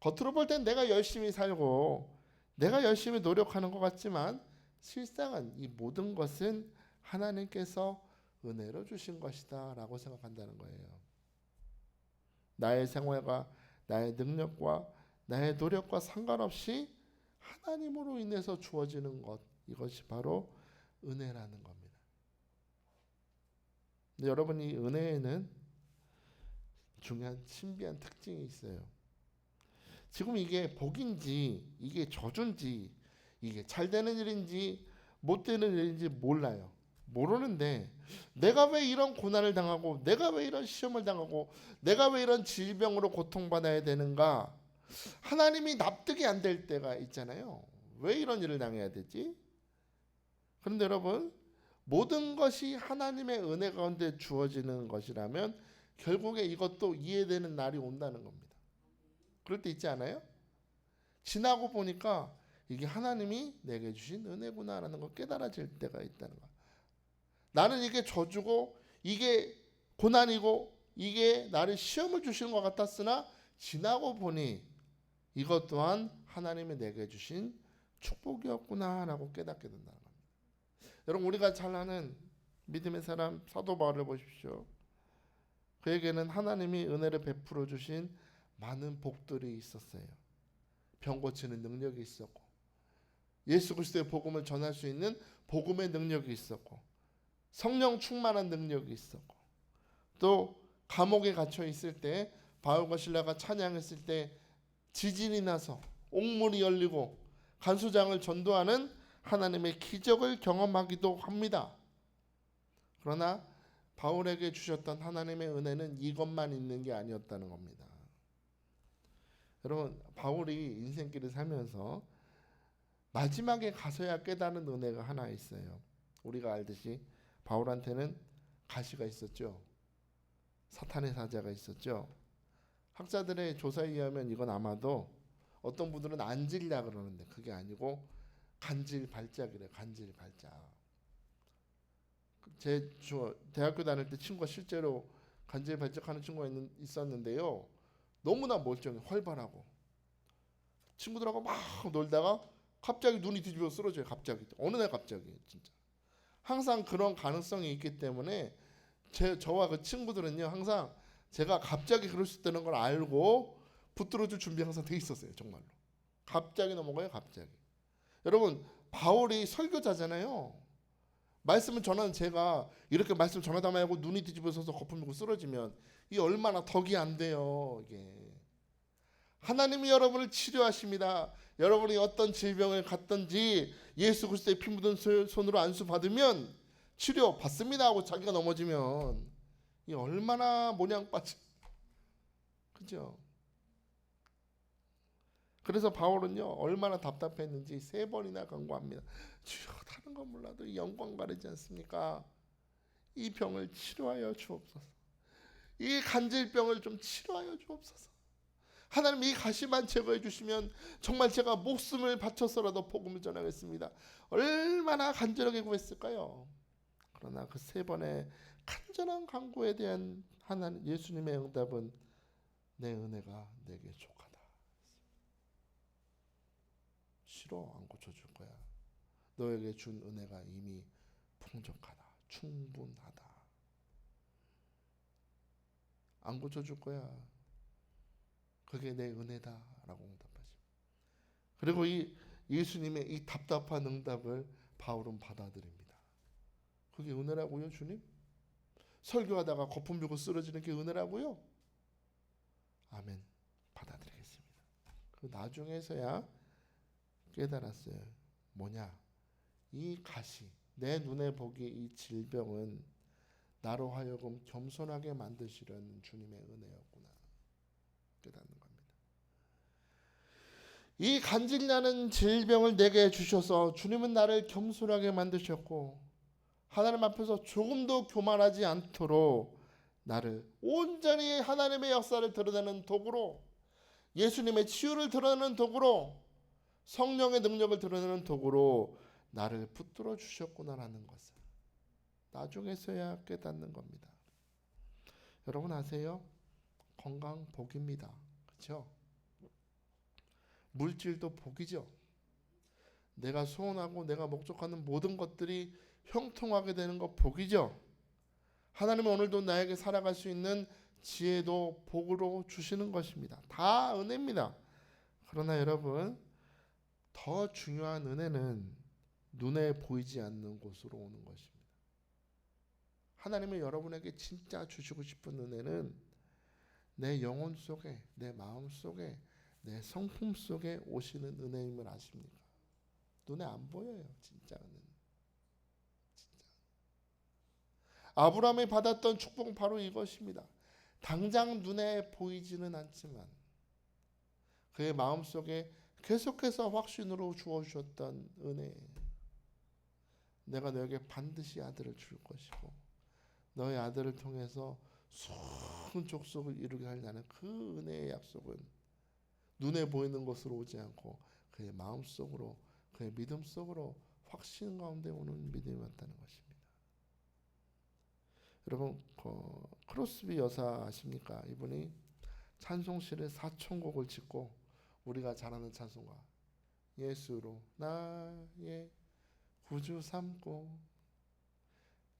겉으로 볼 땐 내가 열심히 살고 내가 열심히 노력하는 것 같지만 실상은 이 모든 것은 하나님께서 은혜로 주신 것이다 라고 생각한다는 거예요. 나의 생활과 나의 능력과 나의 노력과 상관없이 하나님으로 인해서 주어지는 것, 이것이 바로 은혜라는 겁니다. 근데 여러분 이 은혜에는 중요한 신비한 특징이 있어요. 지금 이게 복인지 이게 저주인지 이게 잘 되는 일인지 못 되는 일인지 몰라요. 모르는데 내가 왜 이런 고난을 당하고 내가 왜 이런 시험을 당하고 내가 왜 이런 질병으로 고통받아야 되는가 하나님이 납득이 안 될 때가 있잖아요. 왜 이런 일을 당해야 되지? 그런데 여러분 모든 것이 하나님의 은혜 가운데 주어지는 것이라면 결국에 이것도 이해되는 날이 온다는 겁니다. 그럴 때 있지 않아요? 지나고 보니까 이게 하나님이 내게 주신 은혜구나라는 걸 깨달아질 때가 있다는 거야. 나는 이게 저주고 이게 고난이고 이게 나를 시험을 주시는 것 같았으나 지나고 보니 이것 또한 하나님이 내게 주신 축복이었구나라고 깨닫게 된다는 겁니다. 여러분 우리가 잘 아는 믿음의 사람 사도 바울을 보십시오. 그에게는 하나님이 은혜를 베풀어 주신 많은 복들이 있었어요. 병 고치는 능력이 있었고 예수 그리스도의 복음을 전할 수 있는 복음의 능력이 있었고 성령 충만한 능력이 있었고 또 감옥에 갇혀 있을 때 바울과 실라가 찬양했을 때 지진이 나서 옥문이 열리고 간수장을 전도하는 하나님의 기적을 경험하기도 합니다. 그러나 바울에게 주셨던 하나님의 은혜는 이것만 있는 게 아니었다는 겁니다. 여러분, 바울이 인생길을 살면서 마지막에 가서야 깨닫는 은혜가 하나 있어요. 우리가 알듯이 바울한테는 가시가 있었죠. 사탄의 사자가 있었죠. 학자들의 조사에 의하면 이건 아마도 어떤 분들은 안질ля 그러는데 그게 아니고 간질발작이래요. 간질발작. 제 대학교 다닐 때 친구가 실제로 간질발작하는 친구가 있었는데요. 너무나 멀쩡해, 활발하고 친구들하고 막 놀다가 갑자기 눈이 뒤집어 쓰러져요. 갑자기 어느 날 갑자기 진짜. 항상 그런 가능성이 있기 때문에 저와 그 친구들은요, 항상 제가 갑자기 그럴 수 있다는 걸 알고 붙들어줄 준비 항상 돼 있었어요. 정말로. 갑자기 넘어가요. 갑자기. 여러분, 바울이 설교자잖아요. 말씀을 전하는 제가 이렇게 말씀 전하다 말고 눈이 뒤집어서서 거품 물고 쓰러지면 이 얼마나 덕이 안 돼요. 이게 하나님이 여러분을 치료하십니다. 여러분이 어떤 질병을 갖든지 예수 그리스도의 피 묻은 손으로 안수 받으면 치료 받습니다 하고 자기가 넘어지면 이 얼마나 모냥 빠지, 그죠? 그래서 바울은요, 얼마나 답답했는지 3번이나 간구합니다. 주여, 다른 건 몰라도 이 영광 바르지 않습니까? 이 병을 치료하여 주옵소서. 이 간질병을 좀 치료하여 주옵소서. 하나님, 이 가시만 제거해 주시면 정말 제가 목숨을 바쳐서라도 복음을 전하겠습니다. 얼마나 간절하게 구했을까요? 그러나 그 3번의 간절한 간구에 대한 하나님 예수님의 응답은 내 은혜가 내게 족하다. 싫어, 안 고쳐줄 거야. 너에게 준 은혜가 이미 풍족하다. 충분하다. 안 고쳐줄 거야. 그게 내 은혜다 라고 응답하십니다. 그리고 이 예수님의 이 답답한 응답을 바울은 받아들입니다. 그게 은혜라고요, 주님? 설교하다가 거품 주고 쓰러지는 게 은혜라고요? 아멘. 받아들이겠습니다. 그 나중에서야 깨달았어요. 뭐냐? 이 가시, 내 눈에 보기 이 질병은 나로 하여금 겸손하게 만드시려는 주님의 은혜였구나. 깨닫는 겁니다. 이 간질나는 질병을 내게 주셔서 주님은 나를 겸손하게 만드셨고 하나님 앞에서 조금도 교만하지 않도록 나를 온전히 하나님의 역사를 드러내는 도구로, 예수님의 치유를 드러내는 도구로, 성령의 능력을 드러내는 도구로 나를 붙들어 주셨구나라는 것을 나중에서야 깨닫는 겁니다. 여러분 아세요? 건강 복입니다. 그렇죠? 물질도 복이죠. 내가 소원하고 내가 목적하는 모든 것들이 형통하게 되는 것 복이죠. 하나님은 오늘도 나에게 살아갈 수 있는 지혜도 복으로 주시는 것입니다. 다 은혜입니다. 그러나 여러분, 더 중요한 은혜는 눈에 보이지 않는 곳으로 오는 것입니다. 하나님은 여러분에게 진짜 주시고 싶은 은혜는 내 영혼 속에, 내 마음 속에, 내 성품 속에 오시는 은혜임을 아십니까? 눈에 안 보여요. 진짜 은혜는. 진짜. 아브라함이 받았던 축복은 바로 이것입니다. 당장 눈에 보이지는 않지만 그의 마음속에 계속해서 확신으로 주어주셨던 은혜. 내가 너에게 반드시 아들을 줄 것이고 너의 아들을 통해서 수많은 족속을 이루게 하려는 그 은혜의 약속은 눈에 보이는 것으로 오지 않고 그의 마음속으로, 그의 믿음 속으로 확신 가운데 오는 믿음이었다는 것입니다. 여러분, 크로스비 여사 아십니까? 이분이 찬송시를 4,000곡을 짓고 우리가 잘 아는 찬송가 예수로 나의 구주 삼고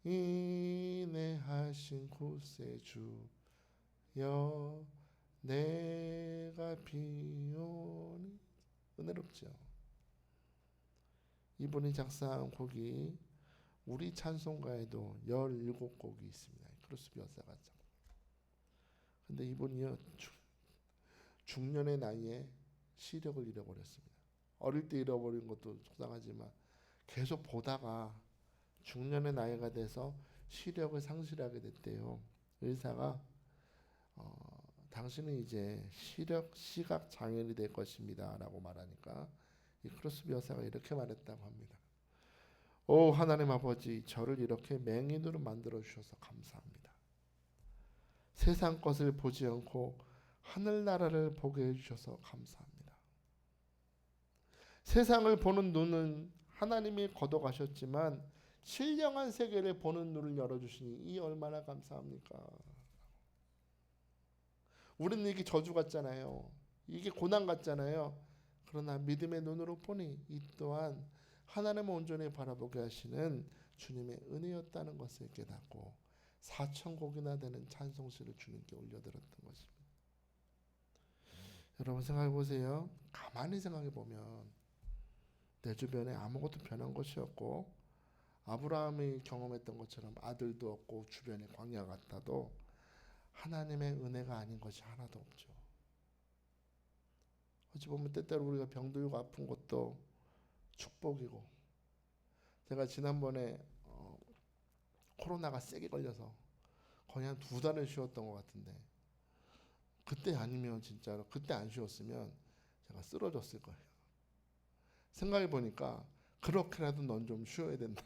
인내하신 구세주여 내가 비오니, 은혜롭죠. 이분이 작사한 곡이 우리 찬송가에도 17곡이 있습니다. 크로스비 여사가. 근데 이분이요, 중년의 나이에 시력을 잃어버렸습니다. 어릴 때 잃어버린 것도 속상하지만 계속 보다가 중년의 나이가 돼서 시력을 상실하게 됐대요. 의사가 당신은 이제 시각 장애인이 될 것입니다 라고 말하니까 이 크로스비 여사가 이렇게 말했다고 합니다. 오 하나님 아버지, 저를 이렇게 맹인으로 만들어 주셔서 감사합니다. 세상 것을 보지 않고 하늘나라를 보게 해주셔서 감사합니다. 세상을 보는 눈은 하나님이 걷어가셨지만 신령한 세계를 보는 눈을 열어주시니 이 얼마나 감사합니까? 우리는 이게 저주 같잖아요. 이게 고난 같잖아요. 그러나 믿음의 눈으로 보니 이 또한 하나님을 온전히 바라보게 하시는 주님의 은혜였다는 것을 깨닫고 4,000곡이나 되는 찬송시를 주님께 올려드렸던 것입니다. 여러분 생각해 보세요. 가만히 생각해 보면 내 주변에 아무것도 변한 것이 없고 아브라함이 경험했던 것처럼 아들도 없고 주변에 광야 같아도 하나님의 은혜가 아닌 것이 하나도 없죠. 어찌 보면 때때로 우리가 병들고 아픈 것도 축복이고, 제가 지난번에 코로나가 세게 걸려서 거의 한 2달을 쉬었던 것 같은데, 그때 아니면 진짜로 그때 안 쉬었으면 제가 쓰러졌을 거예요. 생각해 보니까 그렇게라도 넌 좀 쉬어야 된다.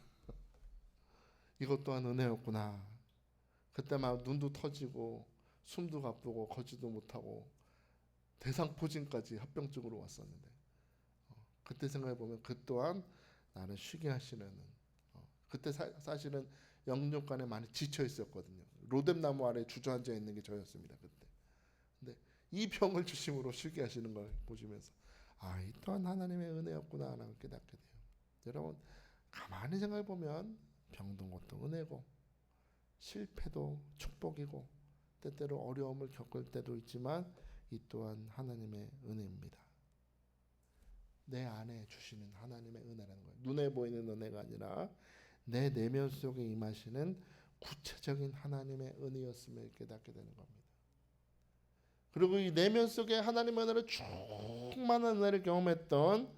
이것 또한 은혜였구나. 그때 막 눈도 터지고 숨도 가쁘고 걷지도 못하고 대상포진까지 합병증으로 왔었는데, 그때 생각해 보면 그 또한 나를 쉬게 하시는, 그때 사실은 영육간에 많이 지쳐 있었거든요. 로뎀나무 아래 주저앉아 있는 게 저였습니다 그때. 근데 이 병을 주심으로 쉬게 하시는 걸 보시면서 이 또한 하나님의 은혜였구나 하는 걸 깨닫게 돼요. 여러분 가만히 생각해 보면 병든 것도 은혜고 실패도 축복이고 때때로 어려움을 겪을 때도 있지만 이 또한 하나님의 은혜입니다. 내 안에 주시는 하나님의 은혜라는 거예요. 눈에 보이는 은혜가 아니라 내 내면 속에 임하시는 구체적인 하나님의 은혜였음을 깨닫게 되는 겁니다. 그리고 이 내면 속에 하나님의 은혜를 충만한 은혜를 경험했던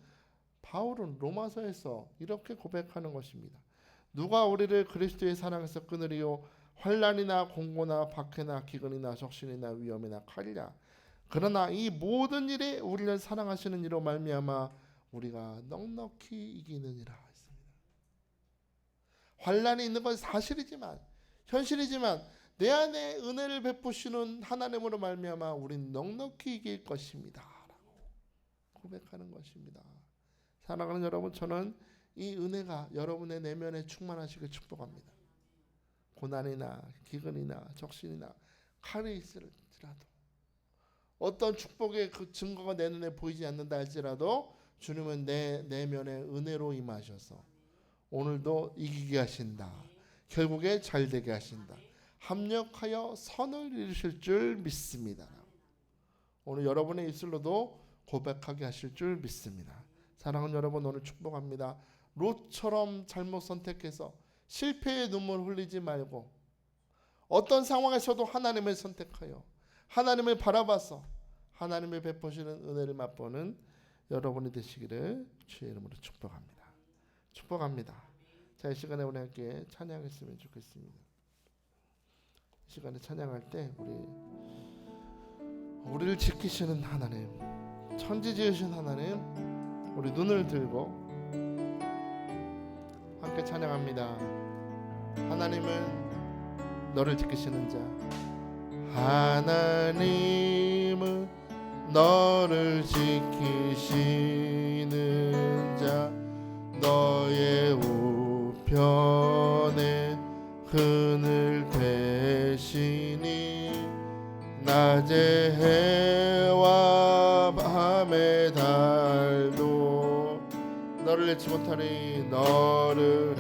바울은 로마서에서 이렇게 고백하는 것입니다. 누가 우리를 그리스도의 사랑에서 끊으리요? 환난이나 공고나 박해나 기근이나 적신이나 위험이나 칼이라. 그러나 이 모든 일에 우리를 사랑하시는 이로 말미암아 우리가 넉넉히 이기느니라 했습니다. 환난이 있는 건 사실이지만, 현실이지만 내 안에 은혜를 베푸시는 하나님으로 말미암아 우린 넉넉히 이길 것입니다 라고 고백하는 것입니다. 사랑하는 여러분, 저는 이 은혜가 여러분의 내면에 충만하시길 축복합니다. 고난이나 기근이나 적신이나 칼이 있을지라도, 어떤 축복의 그 증거가 내 눈에 보이지 않는다 할지라도 주님은 내 내면에 은혜로 임하셔서 오늘도 이기게 하신다. 결국에 잘되게 하신다. 합력하여 선을 이루실 줄 믿습니다. 오늘 여러분의 입술로도 고백하게 하실 줄 믿습니다. 사랑하는 여러분, 오늘 축복합니다. 롯처럼 잘못 선택해서 실패의 눈물 흘리지 말고 어떤 상황에서도 하나님을 선택하여 하나님을 바라봐서 하나님의 베푸시는 은혜를 맛보는 여러분이 되시기를 주의 이름으로 축복합니다. 축복합니다. 자, 이 시간에 우리 함께 찬양했으면 좋겠습니다. 이 시간에 찬양할 때 우리를 지키시는 하나님, 천지 지으신 하나님, 우리 눈을 들고 함께 찬양합니다. 하나님은 너를 지키시는 자, 하나님은 너를 지키시는 자, 너의 우편에 그늘 되시니 낮의 해와 밤의 달도 너를 잃지 못하리, 너를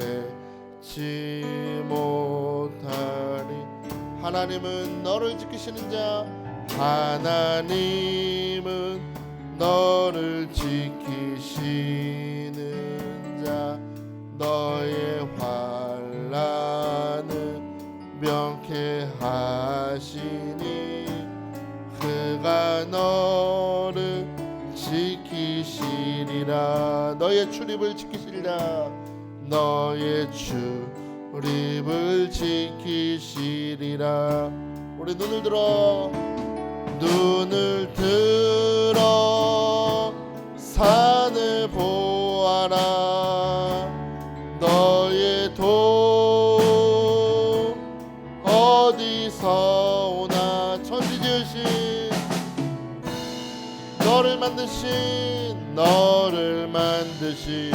잃지 못하리. 하나님은 너를 지키시는 자, 하나님은 너를 지키시는 자, 너의 환난을 명쾌하시니 그가 너를 지키시리라. 너의 출입을 지키시리라. 너의 출입을 지키시리라. 우리 눈을 들어 산을 보아라. 너의 도 어디서 오나. 천지 지으신 너를 만드신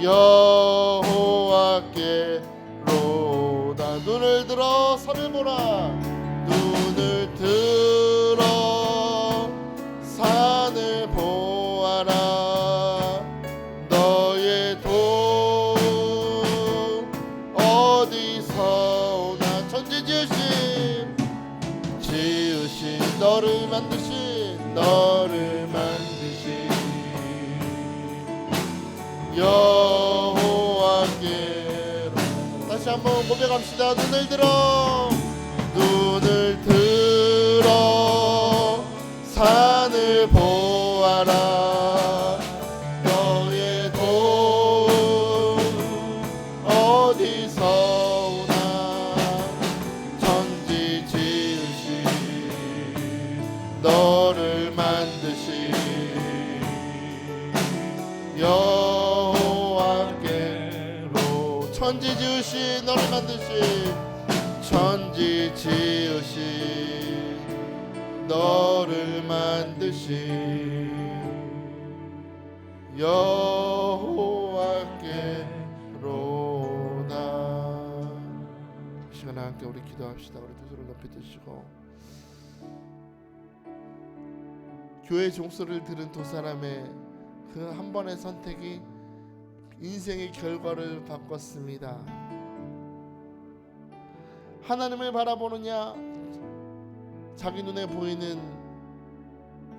여호와께로다. 눈을 들어 산을 보라. 눈을 들어 산을 보아라. 너의 도 어디서 오나. 천지 지으신 너를 만드신 여호와께로. 다시 한번 고백합시다. 눈을 들어 산을 보아라. 너의 도 어디서 오나. 천지 지으신 너를 만드신 여호와께로. 천지 지으신 너를 만드신 천지 지으신 너를 만드신 여호와께로다. 이 시간에 함께 우리 기도합시다. 우리 두 손을 높이 드시고 교회 종소리를 들은 두 사람의 그 한 번의 선택이 인생의 결과를 바꿨습니다. 하나님을 바라보느냐, 자기 눈에 보이는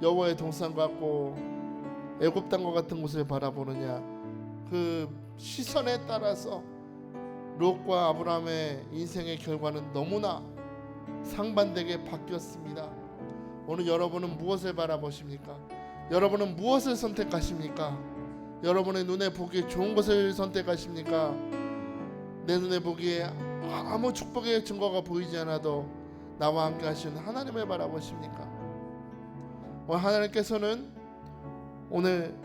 여호와의 동산 같고 애굽 땅과 같은 곳을 바라보느냐, 그 시선에 따라서 롯과 아브라함의 인생의 결과는 너무나 상반되게 바뀌었습니다. 오늘 여러분은 무엇을 바라보십니까? 여러분은 무엇을 선택하십니까? 여러분의 눈에 보기에 좋은 것을 선택하십니까? 내 눈에 보기에 아무 축복의 증거가 보이지 않아도 나와 함께 하시는 하나님을 바라보십니까? 오늘 하나님께서는 오늘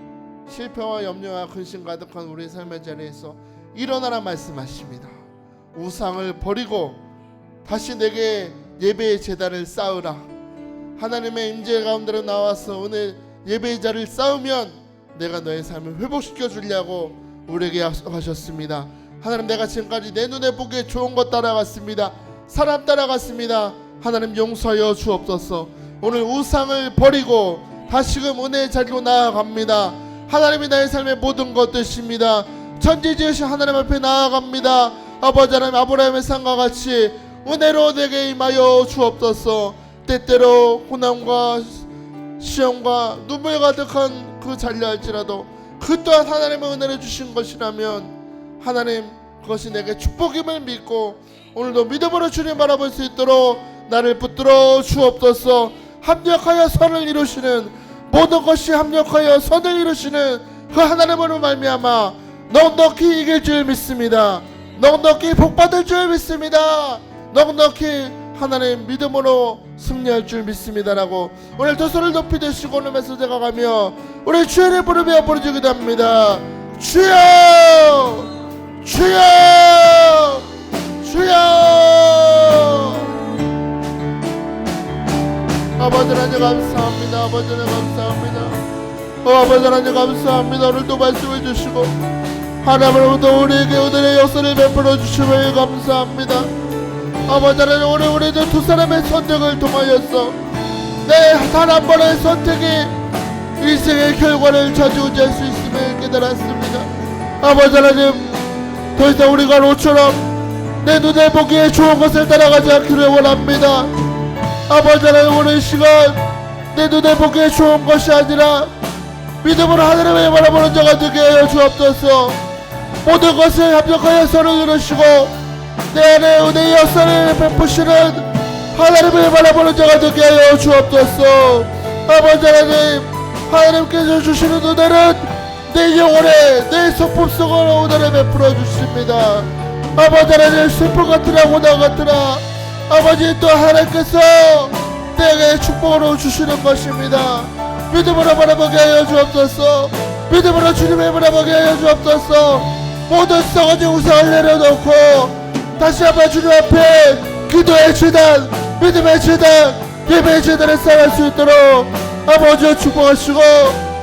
실패와 염려와 근심 가득한 우리의 삶의 자리에서 일어나라 말씀하십니다. 우상을 버리고 다시 내게 예배의 제단을 쌓으라. 하나님의 임재 가운데로 나와서 오늘 예배의 자리를 쌓으면 내가 너의 삶을 회복시켜 주려고 우리에게 약속하셨습니다. 하나님, 내가 지금까지 내 눈에 보기에 좋은 것 따라갔습니다. 사람 따라갔습니다. 하나님 용서하여 주옵소서. 오늘 우상을 버리고 다시금 은혜의 자리로 나아갑니다. 하나님이 나의 삶의 모든 것 되십니다. 천지 지으신 하나님 앞에 나아갑니다. 아버지 하나님, 아브라함의 산과 같이 은혜로 내게 임하여 주옵소서. 때때로 고난과 시험과 눈물 가득한 그 자리라 할지라도 그 또한 하나님의 은혜를 주신 것이라면 하나님, 그것이 내게 축복임을 믿고 오늘도 믿음으로 주님 바라볼 수 있도록 나를 붙들어 주옵소서. 합력하여 선을 이루시는, 모든 것이 합력하여 선을 이루시는 그 하나님으로 말미암아 넉넉히 이길 줄 믿습니다. 넉넉히 복받을 줄 믿습니다. 넉넉히 하나님 믿음으로 승리할 줄 믿습니다라고 오늘 두 손을 높이 드시고 오늘 메시지가 가며 우리 주의 부르며 부르짖기도 합니다. 주여, 주여, 주여. 아버지 하나님 감사합니다. 아버지 하나님 감사합니다. 아버지 하나님 감사합니다. 오늘도 말씀해 주시고 하나님으로부터 우리에게 오늘의 역사를 베풀어 주심을 감사합니다. 아버지 하나님, 오늘 우리들 두 사람의 선택을 통하여서 내 단 한 번의 선택이 인생의 결과를 좌지우지할 수 있음을 깨달았습니다. 아버지 하나님, 더 이상 우리가 롯처럼 내 눈에 보기에 좋은 것을 따라가지 않기를 원합니다. 아버지 하나님, 오늘 시간 내 눈에 보기에 좋은 것이 아니라 믿음으로 하나님을 바라보는 자가 되게 하여 주옵소서. 모든 것을 합력하여 선을 이루시고 내 안에 은혜의 역사를 베푸시는 하나님을 바라보는 자가 되게 하여 주옵소서. 아버지 하나님, 하나님께서 주시는 은혜는 내 영혼에 내 소품 속으로 오늘을 베풀어 주십니다. 아버지 하나님 슬픔 같으나 고난 같으나 아버지 또 하나님께서 내게 축복으로 주시는 것입니다. 믿음으로 바라보게 하여 주옵소서. 믿음으로 주님을 바라보게 하여 주옵소서. 모든 썩어진 우상을 내려놓고 다시 한번 주님 앞에 기도의 재단, 믿음의 재단, 예배의 재단을 쌓을 수 있도록 아버지여 축복하시고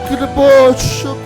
기름 부어 주시옵소서.